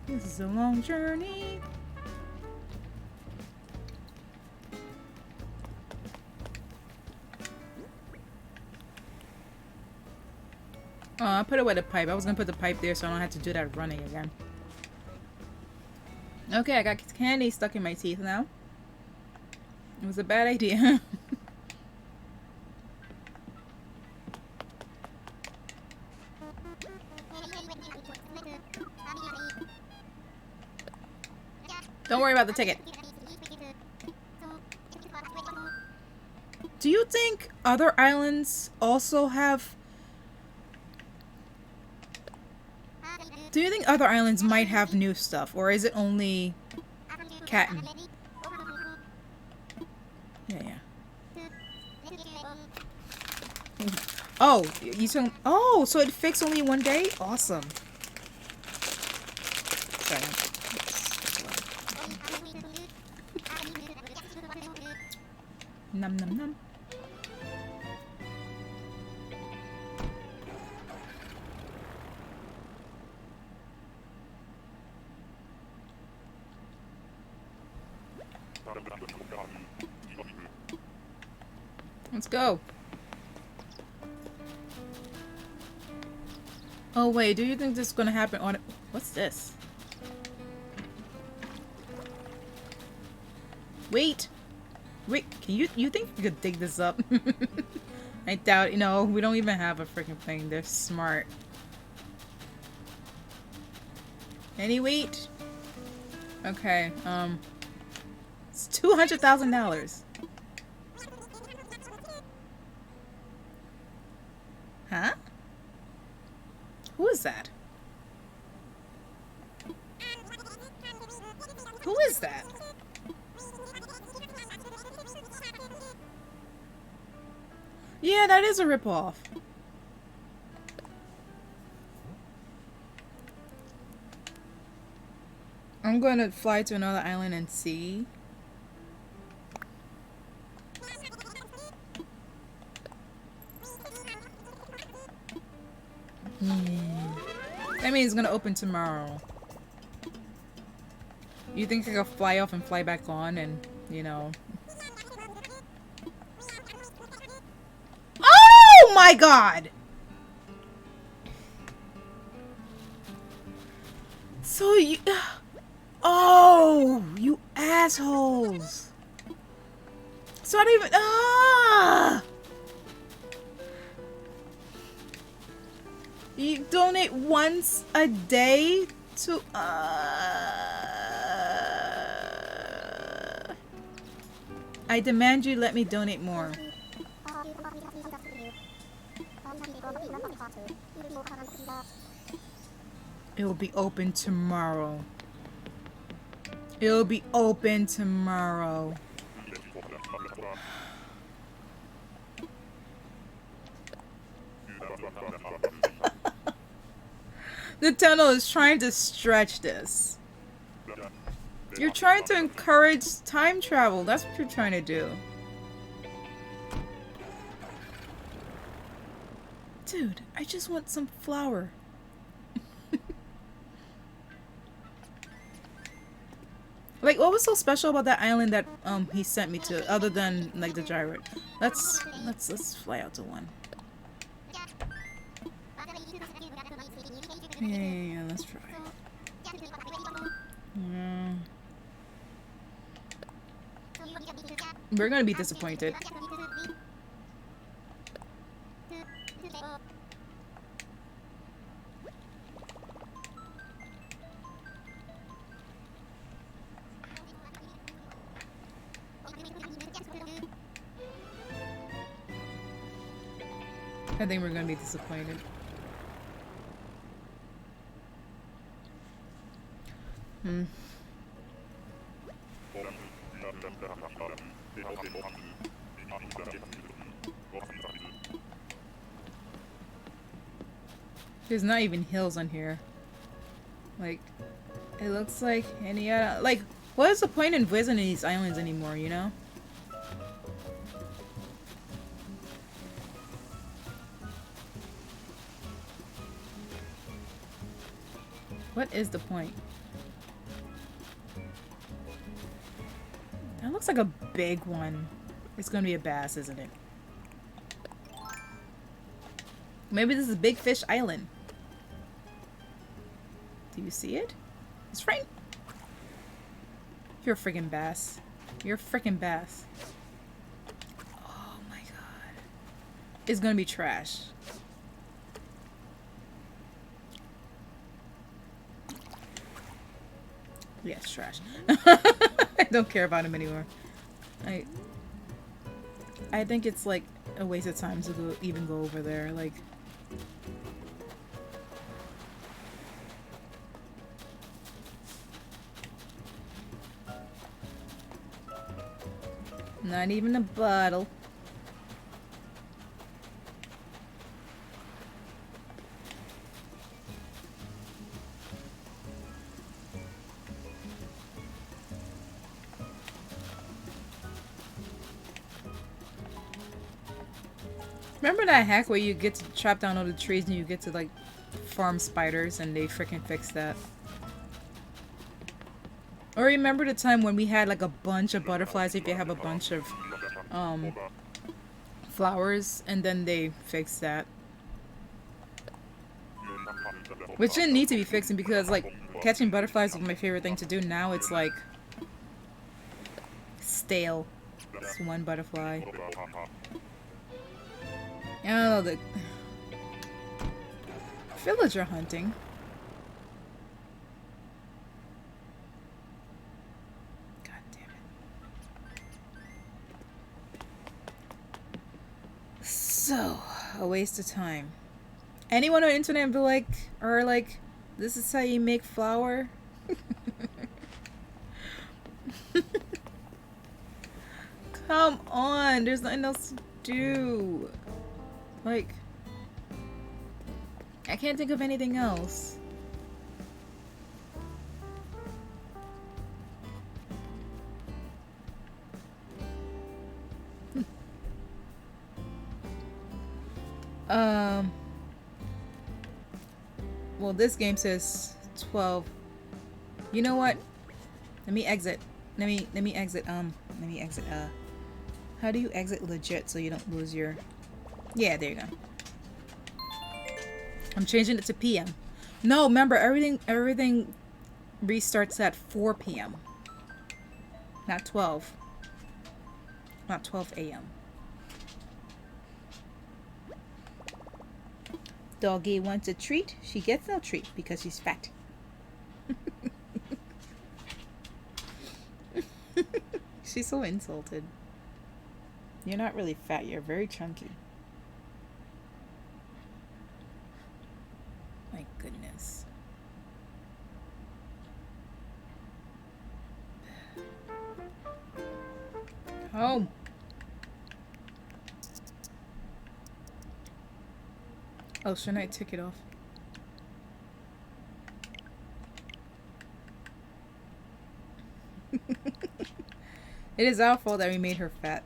This is a long journey. Oh, I put it with a pipe. I was gonna put the pipe there so I don't have to do that running again. Okay, I got candy stuck in my teeth now. It was a bad idea. Don't worry about the ticket. Do you think other islands also have... Do you think other islands might have new stuff? Or is it only Catton? Yeah. Oh, you talking... Oh, so it fixed only one day? Awesome. Sorry. Num num num. Let's go. Oh wait, do you think this is gonna happen on it? What's this? Wait! Wait, can you think you could dig this up? I doubt, you know, we don't even have a freaking thing. They're smart. Any wheat? Okay, it's $200,000. Huh? Who is that? Who is that? Yeah, that is a ripoff. I'm going to fly to another island and see. That means it's going to open tomorrow. You think I could fly off and fly back on and, you know... Oh my god! So you... Oh! You assholes! So I don't even... Ah! You donate once a day to... I demand you let me donate more. It will be open tomorrow. It will be open tomorrow. Nintendo is trying to stretch this. You're trying to encourage time travel. That's what you're trying to do. Dude, I just want some flour. Like, what was so special about that island that he sent me to, other than like the gyro? Let's fly out to one. Yeah, let's try. Yeah. We're gonna be disappointed. I think we're gonna be disappointed. There's not even hills on here. Like, it looks like any other... Like, what is the point in visiting these islands anymore, you know? What is the point? That looks like a big one. It's gonna be a bass, isn't it? Maybe this is Big Fish Island. Do you see it? It's right. You're a friggin' bass. You're a frickin' bass. Oh my god. It's gonna be trash. Yeah, it's trash. I don't care about him anymore. I think it's like a waste of time to even go over there. Like, not even a bottle. Remember that hack where you get to chop down all the trees and you get to like farm spiders, and they freaking fixed that? Or remember the time when we had like a bunch of butterflies if you have a bunch of um flowers, and then they fixed that. Which didn't need to be fixing because like catching butterflies was my favorite thing to do. Now it's like stale. It's one butterfly. Oh, the villager hunting. God damn it. So, a waste of time. Anyone on the internet be like, or like, this is how you make flour? Come on, there's nothing else to do. Like, I can't think of anything else. Well, this game says 12. You know what? Let me exit. Let me exit. Let me exit. How do you exit legit so you don't lose your? Yeah, there you go. I'm changing it to PM. No, remember everything restarts at 4 p.m. Not 12. Not 12 a.m. Doggy wants a treat. She gets no treat because she's fat. She's so insulted. You're not really fat. You're very chunky. My goodness. Home. Oh, shouldn't I take it off? It is our fault that we made her fat.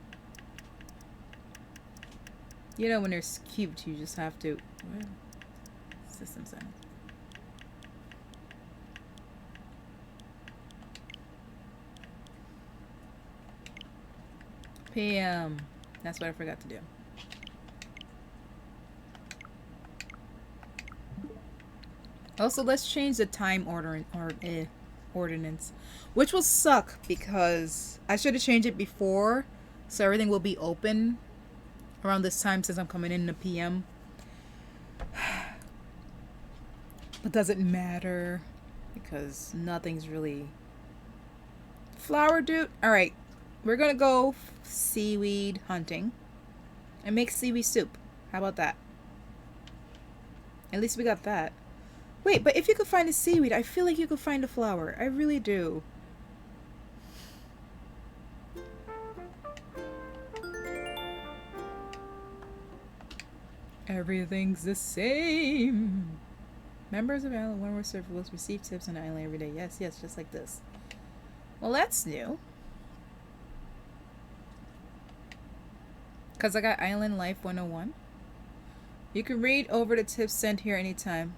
You know, when they're cubed, you just have to. Well, system sound. PM. That's what I forgot to do. Also, let's change the time ordinance, which will suck because I should have changed it before, so everything will be open around this time since I'm coming in the PM. But does it matter? Because nothing's really flower dude. All right, we're gonna go seaweed hunting and make seaweed soup. How about that? At least we got that. Wait, but if you could find a seaweed, I feel like you could find a flower. I really do. Everything's the same. Members of Island One Word Server will receive tips on the island every day. Yes, yes, just like this. Well, that's new. Because I got Island Life 101. You can read over the tips sent here anytime.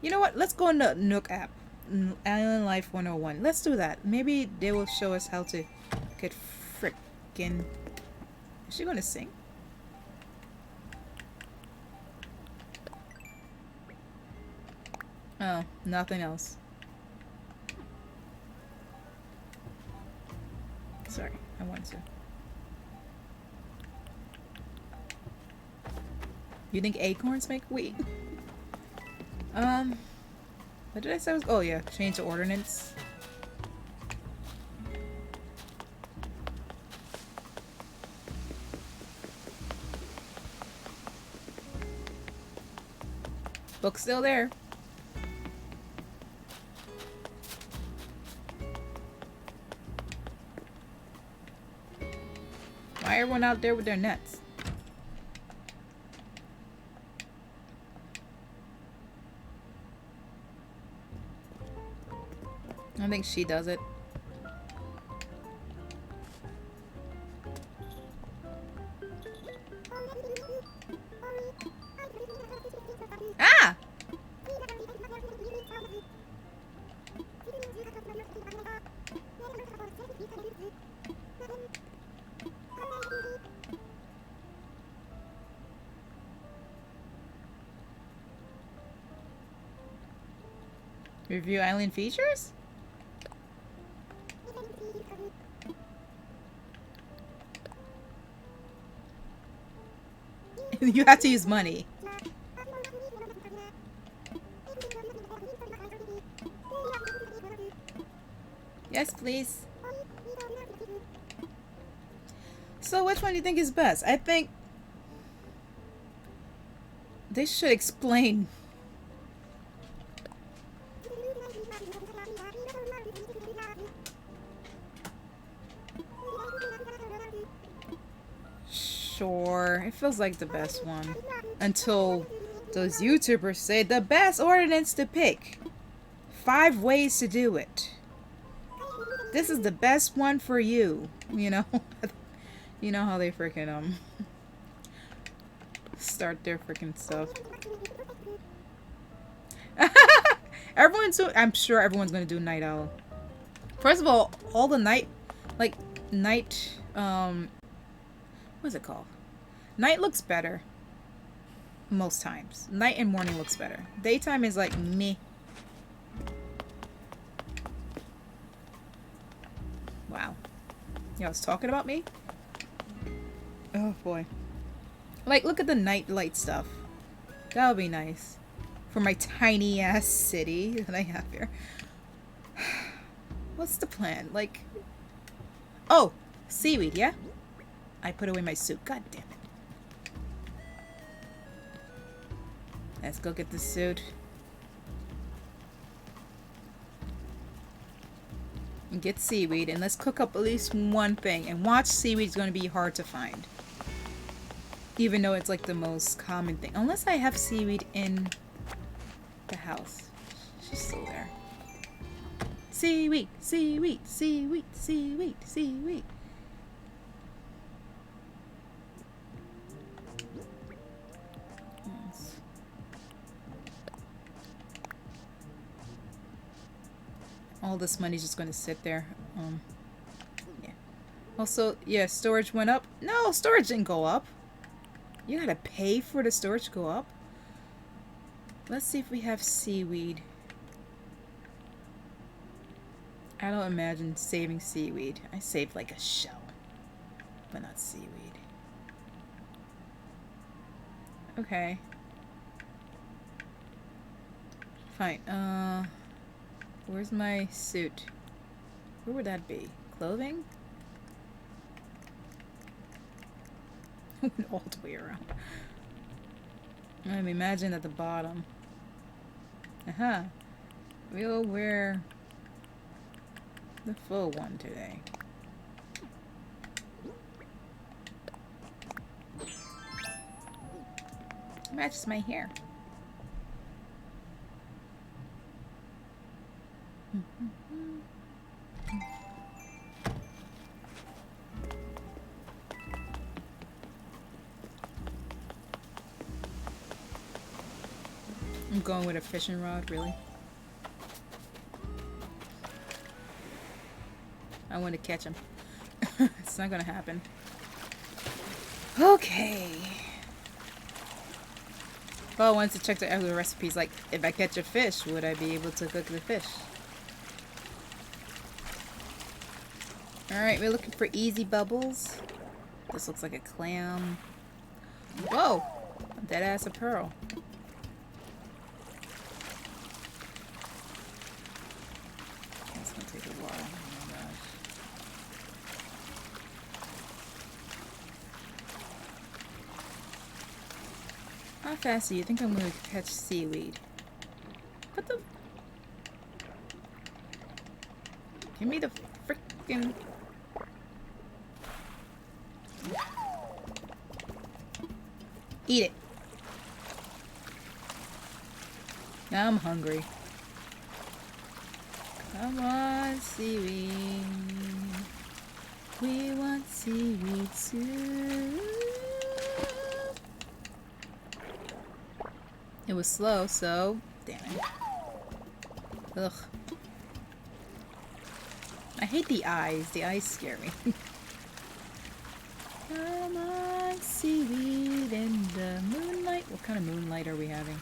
You know what? Let's go in the Nook app. Island Life 101. Let's do that. Maybe they will show us how to get frickin'... Is she gonna sing? Oh, nothing else. Sorry, I wanted to. You think acorns make wheat? What did I say? Oh yeah, change the ordinance. Book's still there. Why everyone out there with their nets? I think she does it. Ah! Review island features? You have to use money. Yes, please. So which one do you think is best? I think they should explain. Sure, it feels like the best one. Until those YouTubers say the best ordinance to pick. 5 ways to do it. This is the best one for you. You know? You know how they freaking start their freaking stuff. I'm sure everyone's gonna do Night Owl. First of all the night what's it called? Night looks better. Most times. Night and morning looks better. Daytime is like meh. Wow. Y'all was talking about me? Oh boy. Like, look at the night light stuff. That would be nice. For my tiny ass city that I have here. What's the plan? Like... Oh! Seaweed, yeah? I put away my suit. God damn it. Let's go get the suit. And get seaweed. And let's cook up at least one thing. And watch, seaweed's going to be hard to find. Even though it's like the most common thing. Unless I have seaweed in the house. She's still there. Seaweed, seaweed, seaweed, seaweed, seaweed. All this money's just going to sit there. Yeah. Also, yeah, storage went up. No, storage didn't go up. You gotta pay for the storage to go up? Let's see if we have seaweed. I don't imagine saving seaweed. I saved like a shell, but not seaweed. Okay. Fine. Where's my suit? Where would that be? Clothing? All the way around. I'm imagining at the bottom. We'll wear the full one today. Matches my hair. I'm going with a fishing rod, really. I want to catch him. It's not gonna happen. Okay. Well, I wanted to check the other recipes. Like, if I catch a fish, would I be able to cook the fish? Alright, we're looking for easy bubbles. This looks like a clam. Whoa! Dead ass a pearl. That's gonna take a while. Oh my gosh. How fast do you think I'm gonna catch seaweed? What the? Give me the frickin'. Eat it. Now I'm hungry. Come on, seaweed. We want seaweed soup. It was slow, so damn it. Ugh. I hate the eyes. The eyes scare me. Come on, seaweed in the moonlight. What kind of moonlight are we having?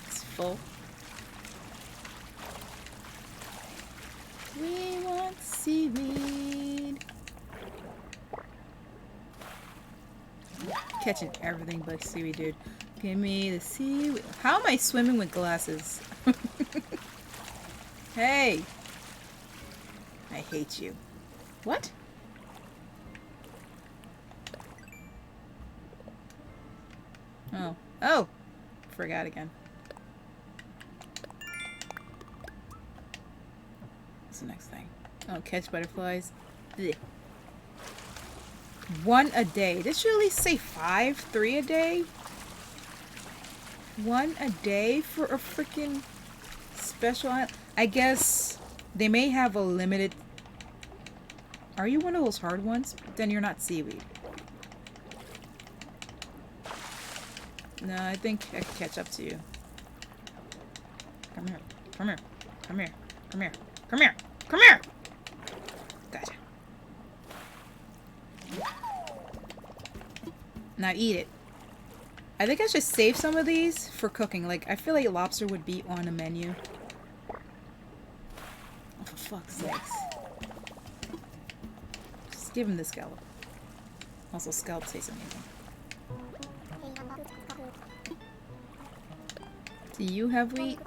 It's full. We want seaweed. Catching everything but seaweed, dude. Give me the seaweed. How am I swimming with glasses? Hey! I hate you. What? Oh. Oh! Forgot again. What's the next thing? Oh, catch butterflies. Blech. 1 a day. This should at least say 5, 3 a day. 1 a day for a freaking special island. I guess they may have a limited. Are you one of those hard ones? Then you're not seaweed. No, I think I can catch up to you. Come here. Come here. Come here. Come here. Come here. Come here. Gotcha. Now eat it. I think I should save some of these for cooking. Like, I feel like lobster would be on a menu. Oh, for fuck's sakes. Just give him the scallop. Also, scallop tastes amazing. Do you have wheat?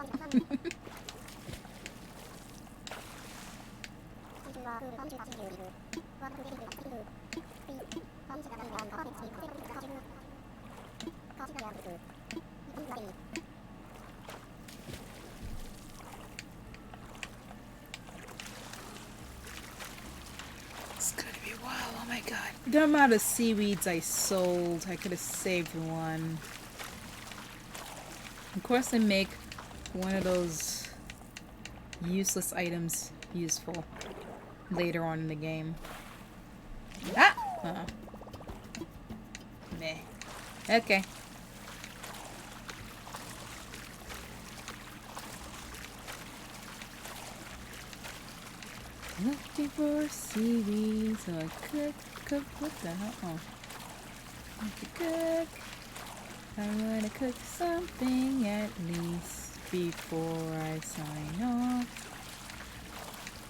It's gonna be a while, oh my god. The amount of seaweeds I sold, I could have saved one. Of course, I make one of those useless items useful later on in the game. Ah! Meh. Okay. Looking for seaweed, so I cook. What the hell? Oh. I could cook. I wanna cook something at least before I sign off.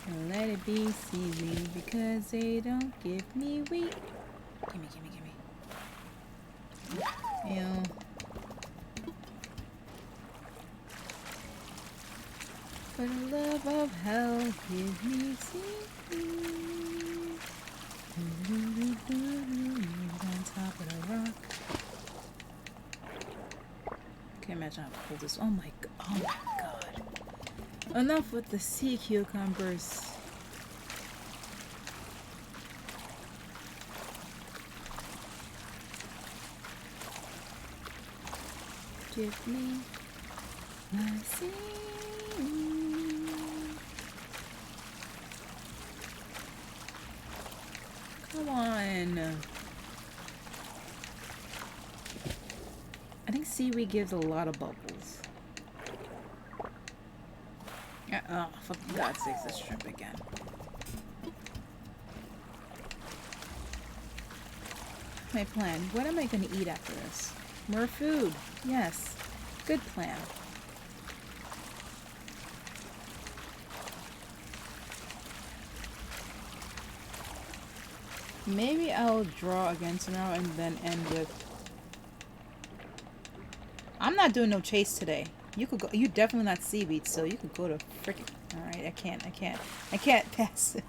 And let it be seaweed because they don't give me wheat. Gimme. Ew. For the love of hell, give me seaweed. On top of the rock. Can't imagine how cold this. Oh my god. Enough with the sea cucumbers. Give me my seaweed. Come on. I think seaweed gives a lot of bubbles. Oh, for God's sakes, this shrimp again. My plan. What am I going to eat after this? More food. Yes. Good plan. Maybe I'll draw again tomorrow and then end with... I'm not doing no chase today. You could go. You're definitely not seaweed, so you could go to frickin'. Alright, I can't pass it.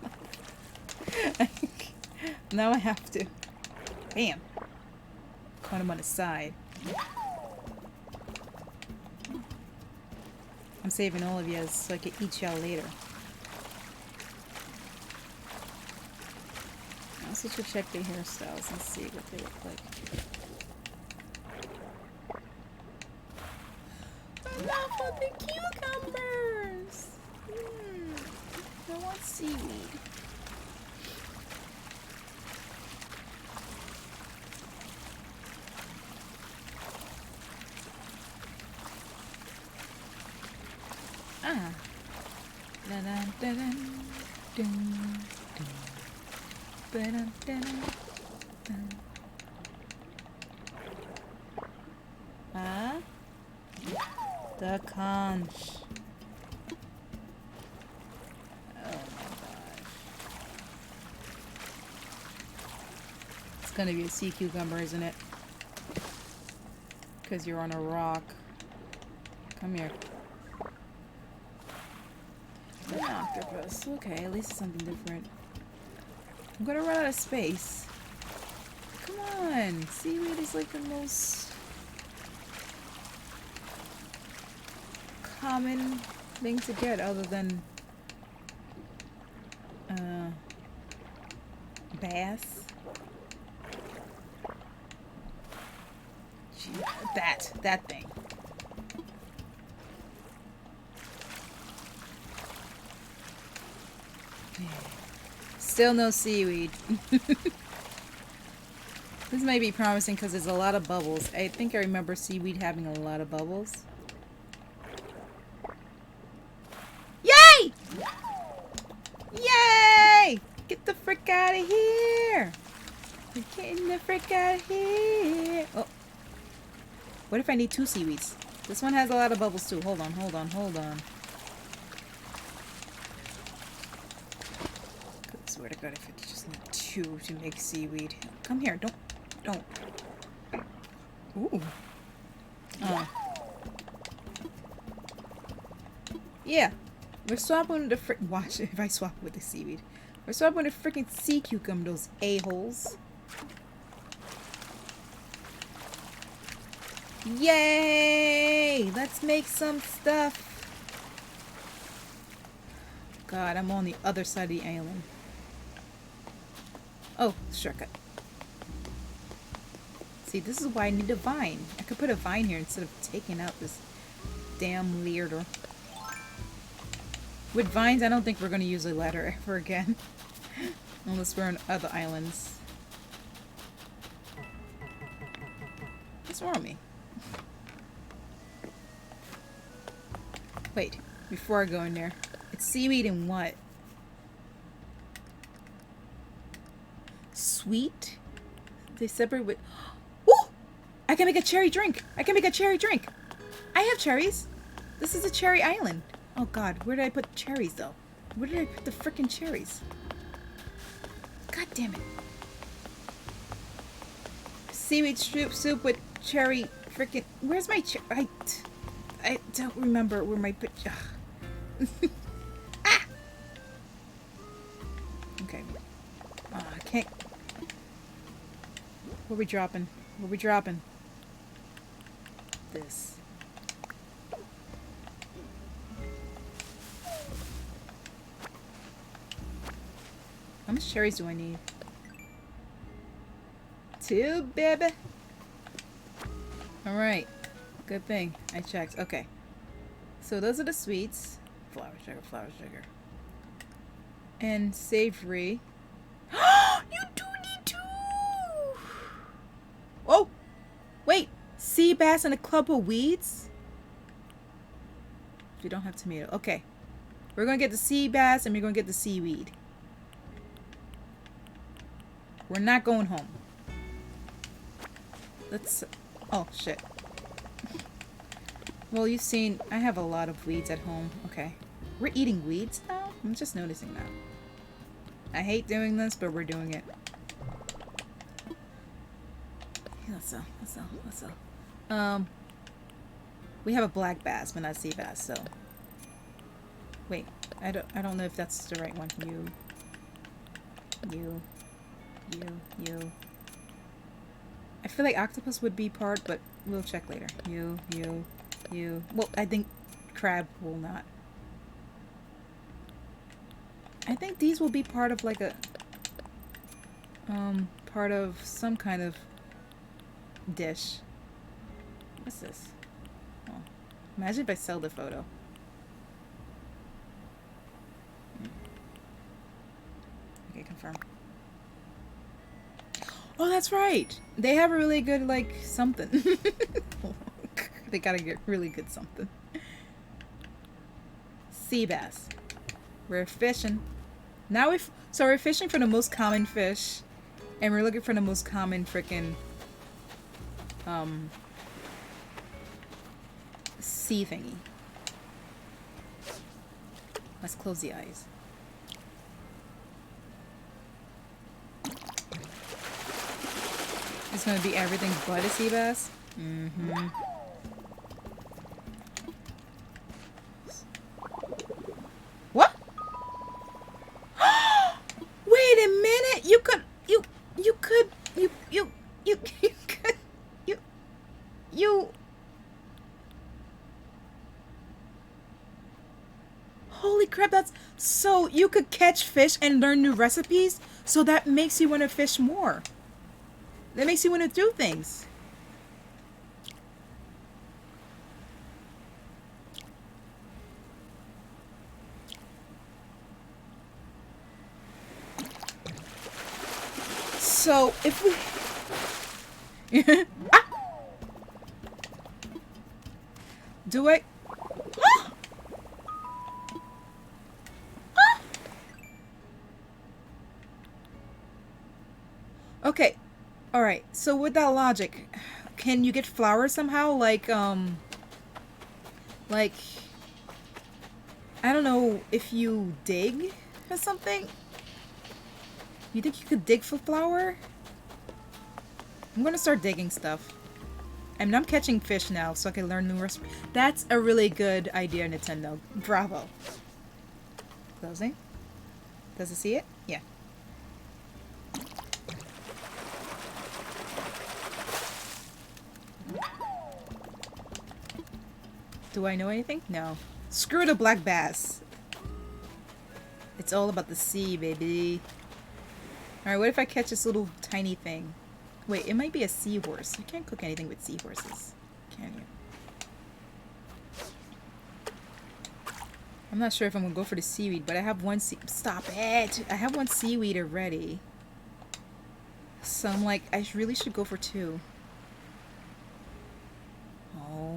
Now I have to. Bam. Caught him on the side. I'm saving all of you so I can eat y'all later. I also should check their hairstyles and see what they look like. Enough of the cucumbers! I want seaweed. Ah. Da-dun, da-dun, dun, dun. Ba-dun, da-dun, dun. Ah? The conch. Oh my gosh. It's gonna be a sea cucumber, isn't it? Because you're on a rock. Come here. An octopus. Okay, at least it's something different. I'm gonna run out of space. Come on! Seaweed is like the most common thing to get other than bass. Gee, that thing. Still no seaweed. This might be promising because there's a lot of bubbles. I think I remember seaweed having a lot of bubbles. Yay! Yay! Get the frick out of here! We're getting the frick out of here! Oh. What if I need 2 seaweeds? This one has a lot of bubbles too. Hold on, hold on, hold on. I swear to God, if I just need 2 to make seaweed. Come here, don't. Ooh. Oh. Yeah. We're swapping the frick. Watch if I swap with the seaweed. We're swapping with the freaking sea cucumber, those a-holes. Yay! Let's make some stuff. God, I'm on the other side of the island. Oh, shortcut. See, this is why I need a vine. I could put a vine here instead of taking out this damn leader. With vines, I don't think we're going to use a ladder ever again. Unless we're on other islands. What's wrong with me? Wait, before I go in there. It's seaweed and what? Sweet? They separate with... Ooh! I can make a cherry drink! I can make a cherry drink! I have cherries! This is a cherry island. Oh god, where did I put cherries though? Where did I put the frickin' cherries? God damn it. Seaweed soup with cherry frickin'... Where's my I don't remember where my... Ah! Okay. I can't... What are we dropping? What are we dropping? This. How much cherries do I need? 2, baby. Alright. Good thing I checked. Okay. So those are the sweets. Flour, sugar. And savory. You do need 2! Oh! Wait! Sea bass and a clump of weeds? We don't have tomato. Okay. We're gonna get the sea bass and we're gonna get the seaweed. We're not going home. Let's... Oh, shit. Well, you've seen... I have a lot of weeds at home. Okay. We're eating weeds now? I'm just noticing that. I hate doing this, but we're doing it. Let's go. We have a black bass, but not sea bass, so... Wait. I don't know if that's the right one. You. I feel like octopus would be part, but we'll check later. You. Well, I think crab will not. I think these will be part of like a... part of some kind of dish. What's this? Oh. Imagine if I sell the photo. Okay, confirm. Oh, that's right. They have a really good, like, something. They gotta get really good something. Sea bass. We're fishing. Now so we're fishing for the most common fish. And we're looking for the most common frickin' sea thingy. Let's close the eyes. It's gonna be everything but a sea bass. Mm-hmm. What? Wait a minute! You could you could you holy crap, that's so you could catch fish and learn new recipes, so that makes you want to fish more. That makes you want to do things. So if we ah! Do I okay. All right. So with that logic, can you get flowers somehow? Like I don't know if you dig or something. You think you could dig for flour? I'm gonna start digging stuff. I mean, I'm catching fish now, so I can learn new recipes. That's a really good idea, Nintendo. Bravo. Closing. Does it see it? Yeah. Do I know anything? No. Screw the black bass. It's all about the sea, baby. Alright, what if I catch this little tiny thing? Wait, it might be a seahorse. You can't cook anything with seahorses, can you? I'm not sure if I'm gonna go for the seaweed, but I have one Stop it! I have one seaweed already. So I'm like, I really should go for two. Oh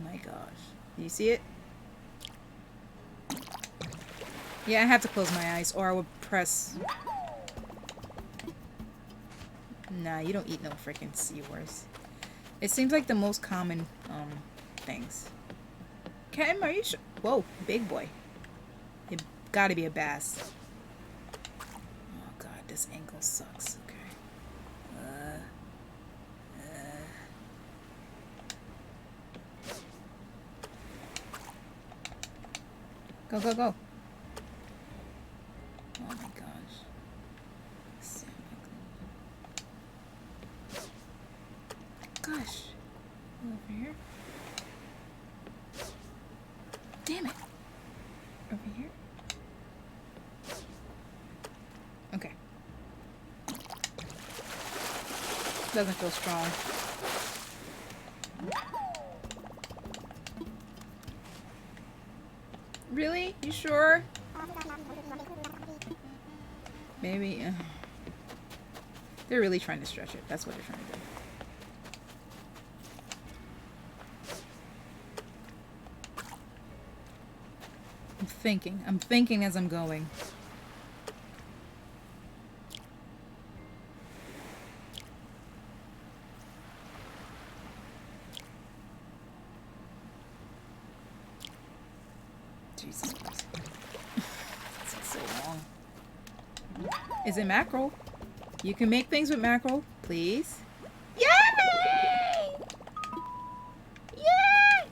my gosh. You see it? Yeah, I have to close my eyes or I would press... Nah, you don't eat no freaking seahorse. It seems like the most common, things. Cam, are you sure? Whoa, big boy. It gotta be a bass. Oh god, this angle sucks. Okay. Go, go, go. Oh my gosh. Gosh. Over here. Damn it. Over here. Okay. Doesn't feel strong. Really? You sure? Maybe. They're really trying to stretch it. That's what they're trying to do. I'm thinking as I'm going. Jesus Christ. This is so long. Is it mackerel? You can make things with mackerel, please. Yay! Yay!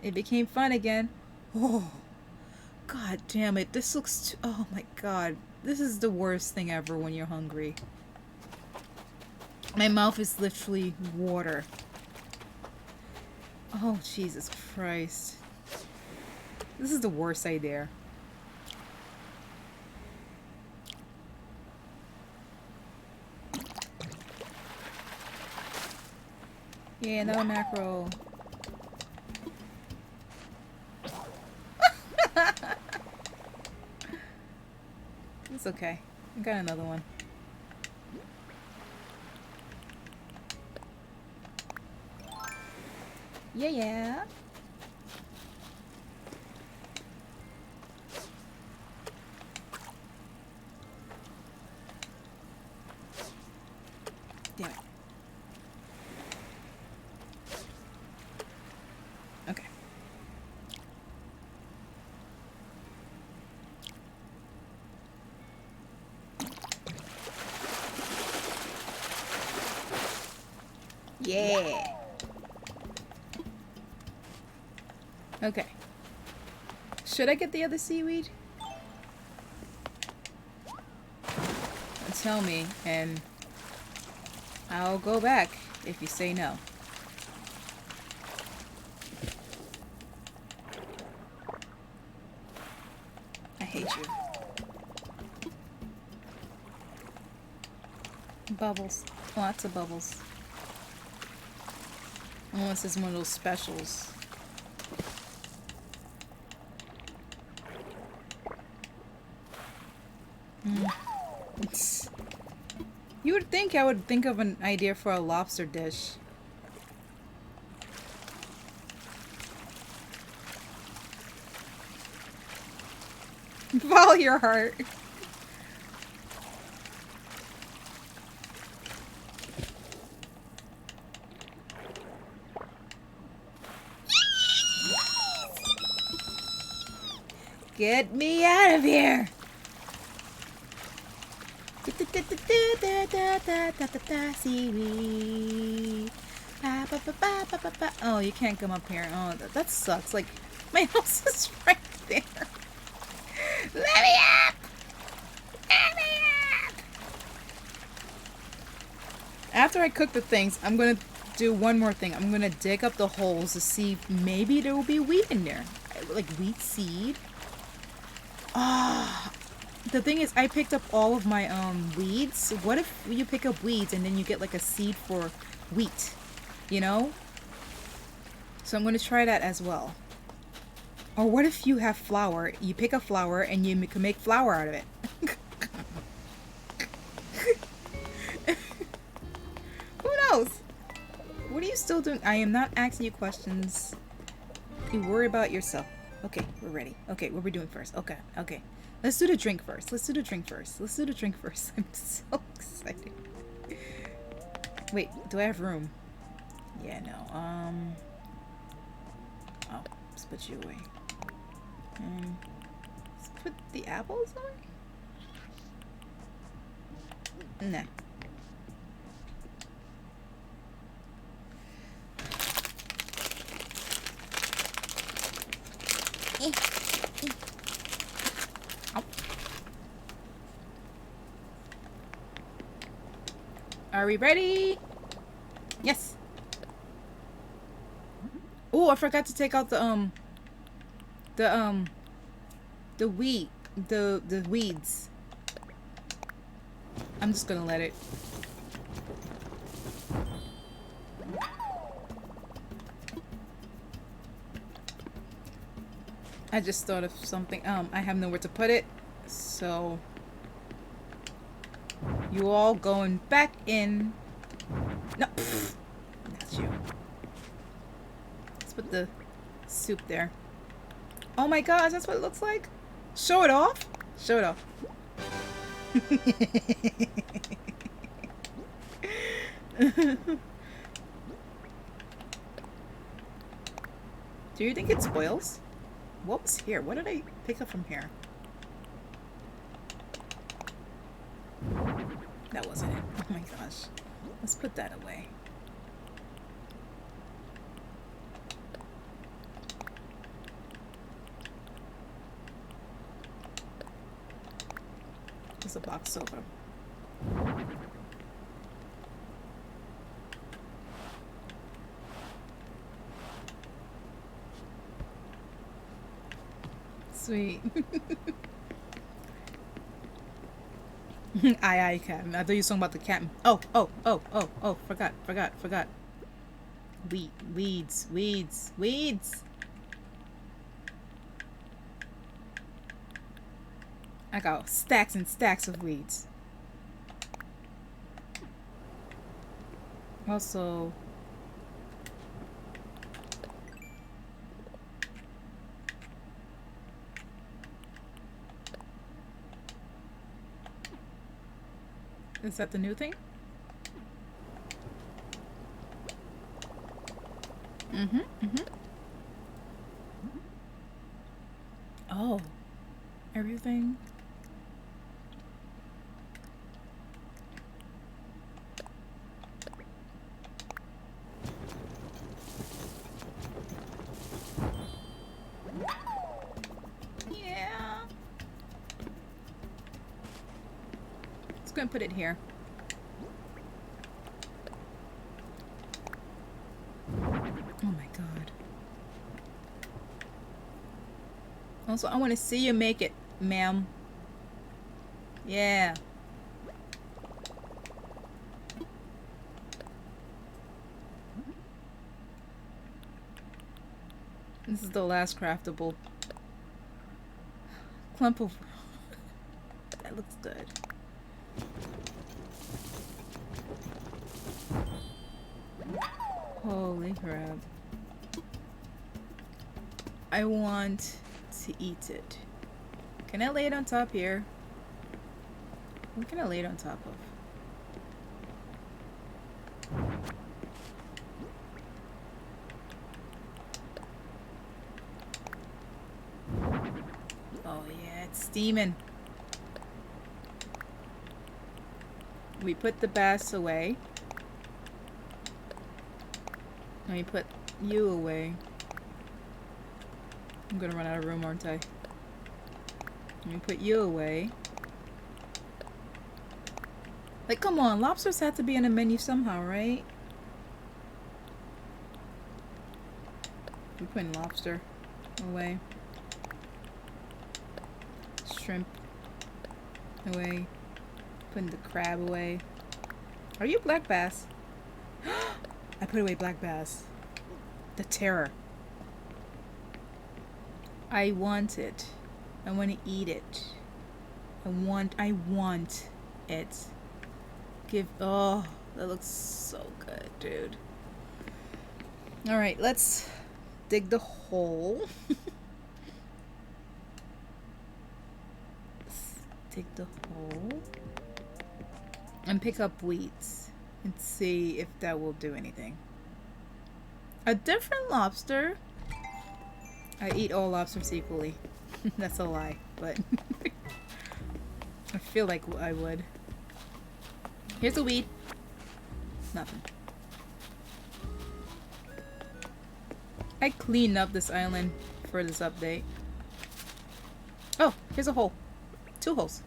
It became fun again. Oh, god damn it. This looks oh my god. This is the worst thing ever when you're hungry. My mouth is literally water. Oh, Jesus Christ. This is the worst idea. Yeah, another mackerel. It's okay. I got another one. Yeah, yeah. Damn it. Okay. Yeah. Okay. Should I get the other seaweed? Tell me, and I'll go back if you say no. I hate you. Bubbles. Lots of bubbles. Unless it's one of those specials. You would think I would think of an idea for a lobster dish. Follow your heart. Get me out of here! Seaweed. Oh, you can't come up here. Oh, that sucks. Like, my house is right there. Let me up! Let me up! After I cook the things, I'm gonna do one more thing. I'm gonna dig up the holes to see if maybe there will be wheat in there. Like wheat seed. Ah. The thing is, I picked up all of my weeds. What if you pick up weeds and then you get like a seed for wheat? You know? So I'm going to try that as well. Or what if you have flour? You pick up flour and you can make flour out of it. Who knows? What are you still doing? I am not asking you questions. You worry about yourself. Okay, we're ready. Okay, what are we doing first? Okay, okay. Let's do the drink first. Let's do the drink first. Let's do the drink first. I'm so excited. Wait, do I have room? Yeah, no. Oh, let's put you away. Let's put the apples on? Nah. Are we ready? Yes. Oh, I forgot to take out the weeds. I'm just gonna let it. I just thought of something. I have nowhere to put it, so you all going back in. No, that's you. Let's put the soup there. Oh my gosh, that's what it looks like. Show it off. Show it off. Do you think it spoils? What was here? What did I pick up from here? That wasn't it. Oh my gosh. Let's put that away. There's a box sofa. Sweet. Aye, cat. I thought you were talking about the cat. Oh, forgot. Weeds. I got stacks and stacks of weeds. Also, is that the new thing? Oh, everything. gonna put it here. Oh my god. Also, I want to see you make it, ma'am. Yeah. This is the last craftable. Clump of... That looks good. Holy crap. I want to eat it. Can I lay it on top here? What can I lay it on top of? Oh yeah, it's steaming. We put the bass away. Let me put you away. I'm gonna run out of room, aren't I? Let me put you away. Like, come on, lobsters have to be in a menu somehow, right? We're putting lobster away. Shrimp away. Putting the crab away. Are you black bass? I put away black bass. The terror. I want it. I want to eat it. I want it. Oh, that looks so good, dude. Alright, let's dig the hole. Let's dig the hole. And pick up weeds. And see if that will do anything. A different lobster? I eat all lobsters equally. That's a lie, but I feel like I would. Here's a weed. Nothing. I cleaned up this island for this update. Oh, here's a hole. 2 holes.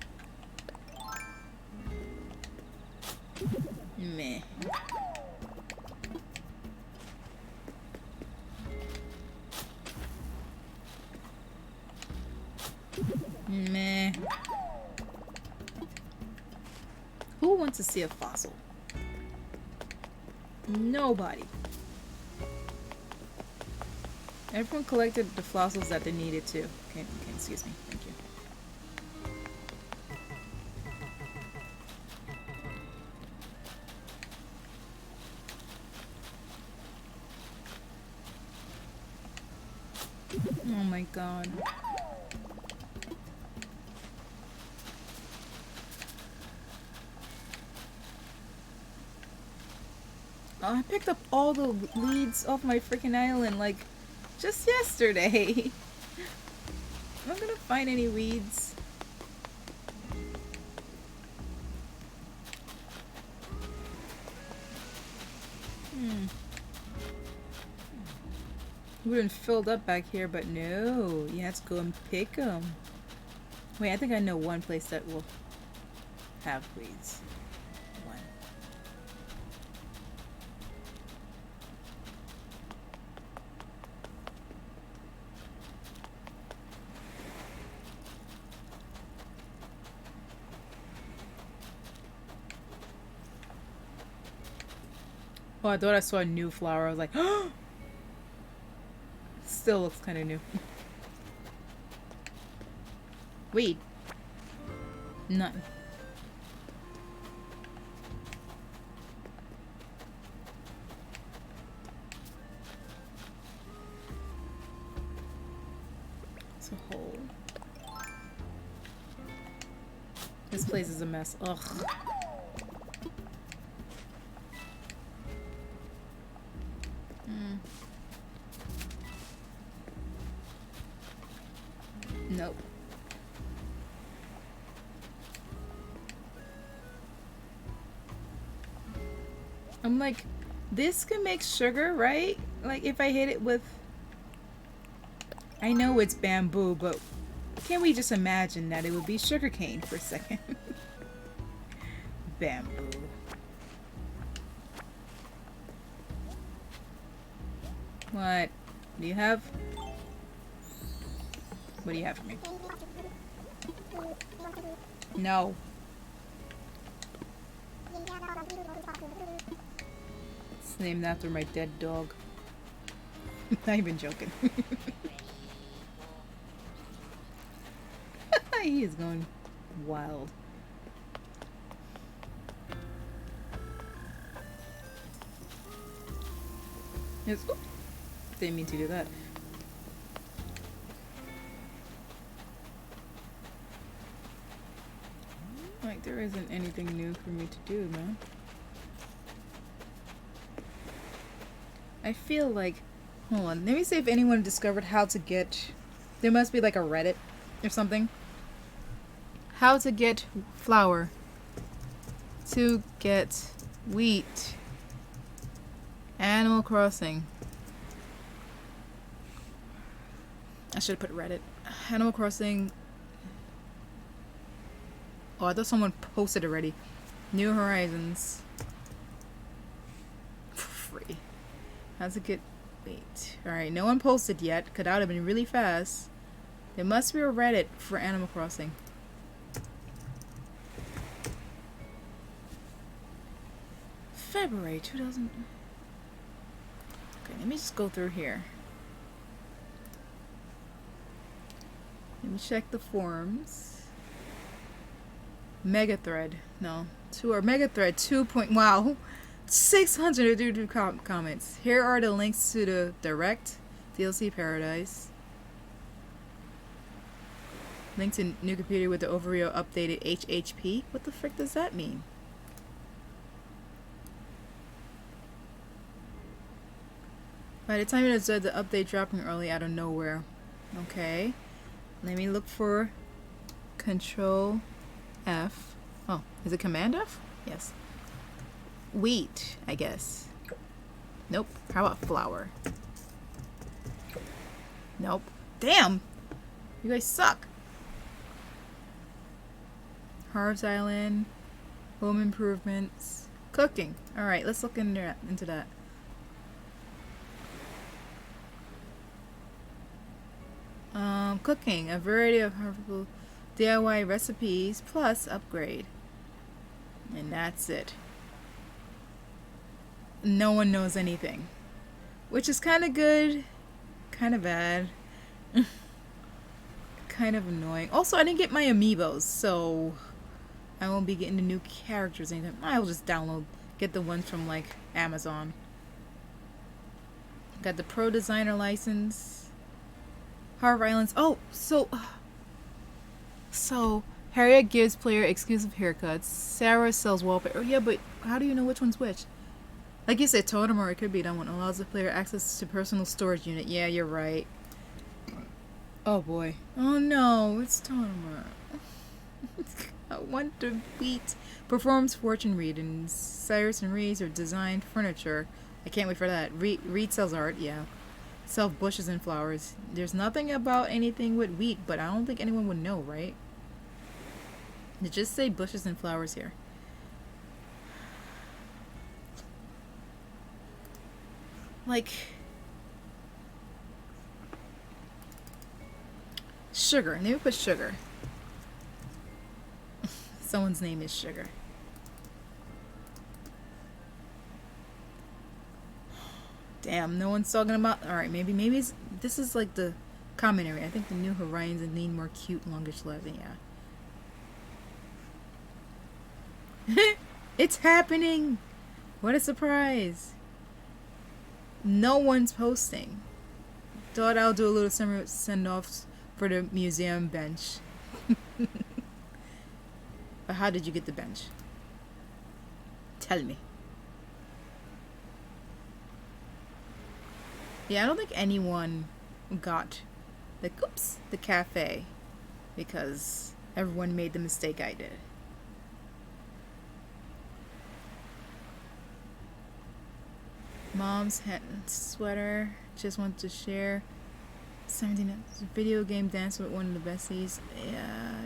Meh. Meh. Who wants to see a fossil? Nobody. Everyone collected the fossils that they needed to. Okay, excuse me. Thank you. Oh my god. Oh, I picked up all the weeds off my freaking island like just yesterday. I'm not gonna find any weeds. We've been filled up back here, but no. You have to go and pick them. Wait, I think I know one place that will have weeds. One. Oh, I thought I saw a new flower. I was like, oh! Still looks kind of new. Weed. None. It's a hole. This place is a mess. Ugh. Nope. I'm like, this can make sugar, right? Like, if I hit it with... I know it's bamboo, but can we just imagine that it would be sugarcane for a second? bamboo. What do you have? What do you have for me? No. It's named after my dead dog. Not even joking. He is going wild. Yes. Oops. Didn't mean to do that. Like, there isn't anything new for me to do, man. I feel like... Hold on. Let me see if anyone discovered how to get... There must be like a Reddit or something. How to get flour. To get wheat. Animal Crossing. I should have put Reddit. Animal Crossing. Oh, I thought someone posted already. New Horizons. Free. How's it get... Wait. Alright, no one posted yet. Could that would have been really fast. There must be a Reddit for Animal Crossing. February 2000... Okay, let me just go through here. Let me check the forums. Mega thread. No. Mega thread 2. Wow. 632 comments. Here are the links to the direct DLC Paradise. Link to new computer with the overview updated HHP. What the frick does that mean? By the time it said the update dropping early out of nowhere. Okay. Let me look for Control F. Oh, is it Command F? Yes. Wheat, I guess. Nope. How about flour? Nope. Damn! You guys suck. Harv's Island. Home improvements. Cooking. Alright, let's look into that. Cooking. A variety of harmful DIY recipes plus upgrade. And that's it. No one knows anything. Which is kind of good. Kind of bad. Kind of annoying. Also, I didn't get my amiibos, so I won't be getting the new characters anytime. I'll just get the ones from like Amazon. Got the Pro Designer license. Harv Islands. Oh, so Harriet gives player exclusive haircuts. Sarah sells wallpaper. Oh, yeah, but how do you know which one's which? Like you said, totem, or it could be that one. Allows the player access to personal storage unit. Yeah, you're right. Oh boy. Oh no, it's totem. I want the wheat. Performs fortune readings. Cyrus and Reeds or designed furniture. I can't wait for that. Reed sells art. Yeah. Sell bushes and flowers. There's nothing about anything with wheat, but I don't think anyone would know, right? They just say bushes and flowers here. Like sugar. Let me put sugar. Someone's name is Sugar. Damn, no one's talking about... Alright, maybe this is like the common area. I think the new Horizons need more cute, longish legs. Yeah. It's happening! What a surprise! No one's posting. Thought I'll do a little summer send-offs for the museum bench. But how did you get the bench? Tell me. Yeah, I don't think anyone got the cafe because everyone made the mistake I did. Mom's sweater. Just want to share. 17 video game dance with one of the besties. Yeah.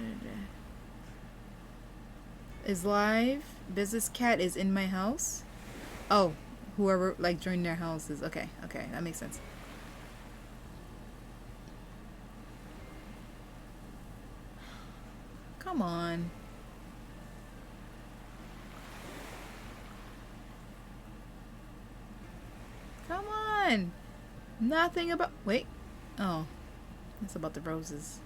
is live. Business cat is in my house. Oh, whoever like joined their houses. Okay, okay, that makes sense. Come on. Come on. Nothing about. Wait. Oh, it's about the roses.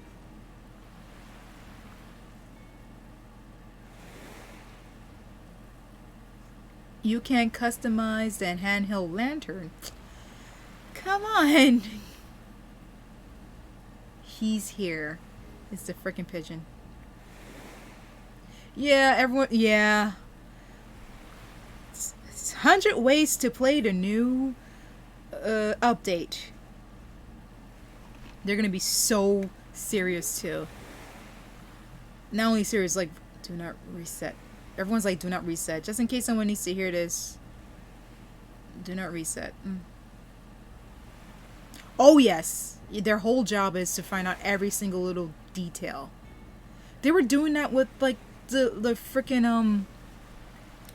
You can customize the handheld lantern. Come on. He's here. It's the freaking pigeon. Yeah, everyone. Yeah. It's 100 ways to play the new update. They're gonna be so serious too. Not only serious, like, do not reset. Everyone's like, do not reset. Just in case someone needs to hear this. Do not reset. Oh, yes. Their whole job is to find out every single little detail. They were doing that with, like, the freaking,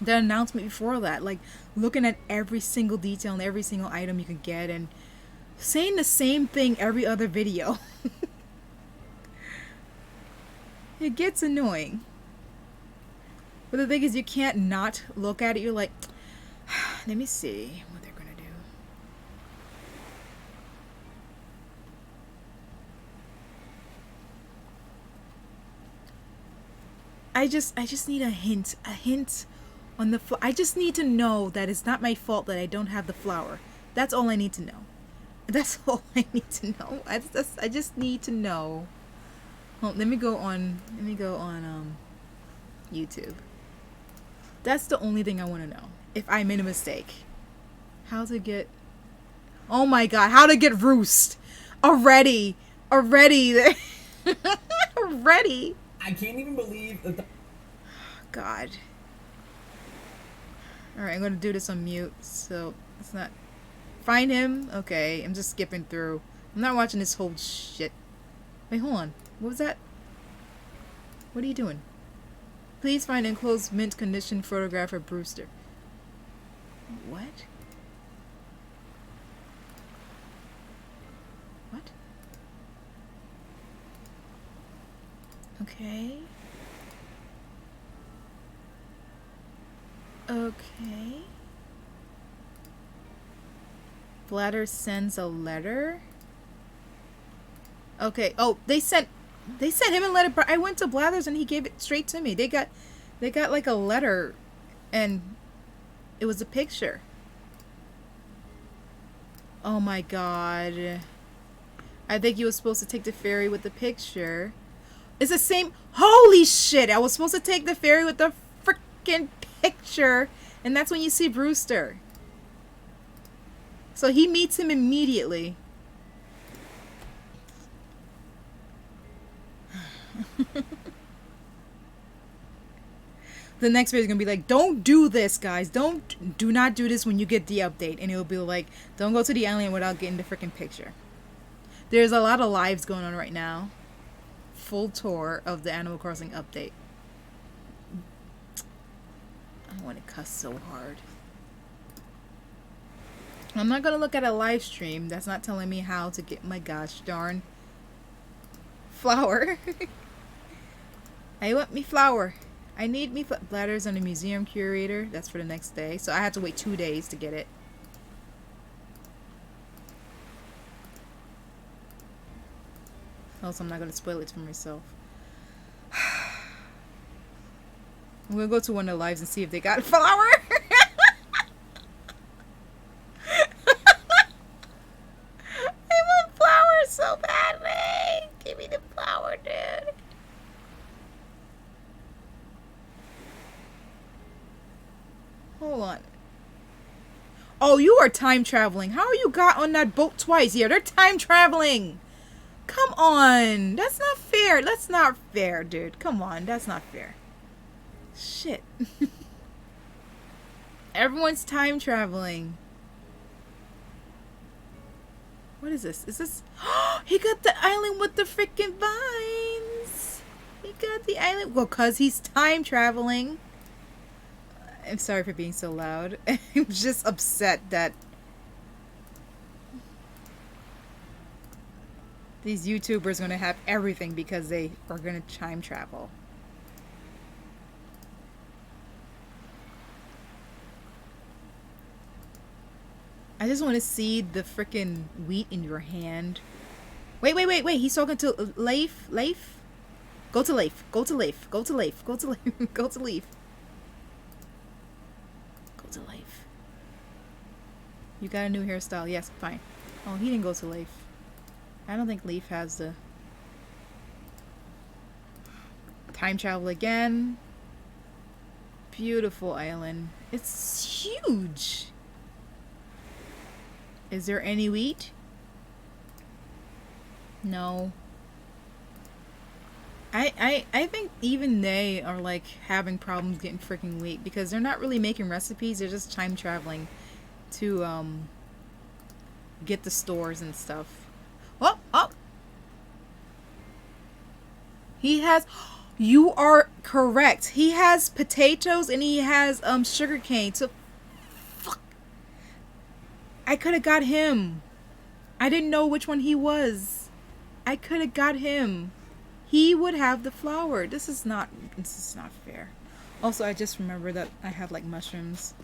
the announcement before that. Like, looking at every single detail and every single item you can get and saying the same thing every other video. It gets annoying. But the thing is, you can't not look at it. You're like, let me see what they're gonna do. I just need a hint on the I just need to know that it's not my fault that I don't have the flower. That's all I need to know. That's all I need to know. I just need to know. Well, let me go on YouTube. That's the only thing I want to know. If I made a mistake. How to get... Oh my god, how to get roost. Already. Already. Already. I can't even believe that God. Alright, I'm gonna do this on mute, so it's not... Find him? Okay, I'm just skipping through. I'm not watching this whole shit. Wait, hold on. What was that? What are you doing? Please find enclosed mint condition photograph of Brewster. What? What? Okay. Okay. Blatter sends a letter. Okay. Oh, they sent him a letter, but I went to Blathers and he gave it straight to me. They got like a letter and it was a picture. Oh my god. I think you were supposed to take the ferry with the picture. It's the same. Holy shit. I was supposed to take the ferry with the freaking picture. And that's when you see Brewster. So he meets him immediately. The next video is gonna be like, don't do this, guys. Do not do this when you get the update. And it'll be like, don't go to the island without getting the freaking picture. There's a lot of lives going on right now. Full tour of the Animal Crossing update. I want to cuss so hard. I'm not gonna look at a live stream that's not telling me how to get my gosh darn flower. I want me flower. I need me bladders on the museum curator. That's for the next day. So I have to wait 2 days to get it. Also, I'm not going to spoil it for myself. I'm going to go to one of the lives and see if they got a flower. I want flowers so badly. Give me the flower, dude. Hold on. Oh, you are time traveling. How you got on that boat twice? Yeah, they're time traveling. Come on. That's not fair. That's not fair, dude. Come on. That's not fair. Shit. Everyone's time traveling. What is this? Is this... He got the island with the freaking vines. He god, the island. Well, cause he's time traveling. I'm sorry for being so loud. I'm just upset that these YouTubers are gonna have everything because they are gonna time travel. I just want to see the freaking wheat in your hand. Wait. He's talking to Leif. Leif? Go to Leif. Go to Leif. Go to Leif. Go to Leif. Go to Leif. Go to Leif. You got a new hairstyle. Yes, fine. Oh, he didn't go to Leif. I don't think Leif has the time travel again. Beautiful island. It's huge. Is there any wheat? No. I think even they are like having problems getting freaking wheat because they're not really making recipes. They're just time traveling to get the stores and stuff. Oh. He has. You are correct. He has potatoes and he has sugar cane. So fuck. I could have got him. I didn't know which one he was. I could have got him. He would have the flour. This is not fair. Also, I just remember that I have like mushrooms.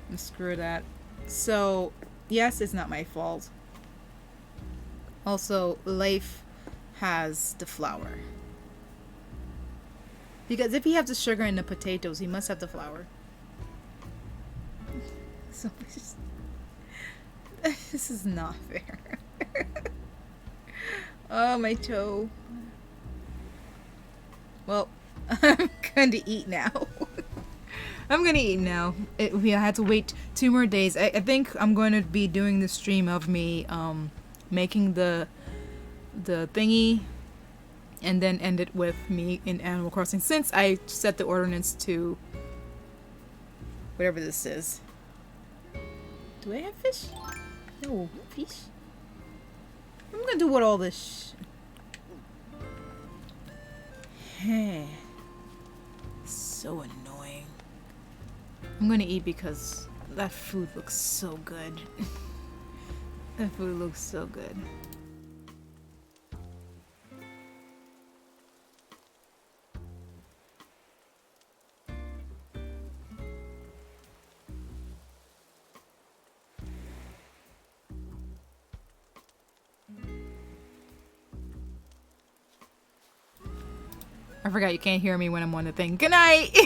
And screw that. So, yes, it's not my fault. Also, Leif has the flour. Because if he has the sugar and the potatoes, he must have the flour. So, this is not fair. Oh, my toe. Well, I'm going to eat now. I'm going to eat now. We had to wait 2 more days. I think I'm going to be doing the stream of me making the thingy and then end it with me in Animal Crossing since I set the ordinance to whatever this is. Do I have fish? No, fish. I'm gonna do what all this Hey. So annoying. I'm gonna eat because that food looks so good. That food looks so good. I forgot you can't hear me when I'm on the thing. Good night!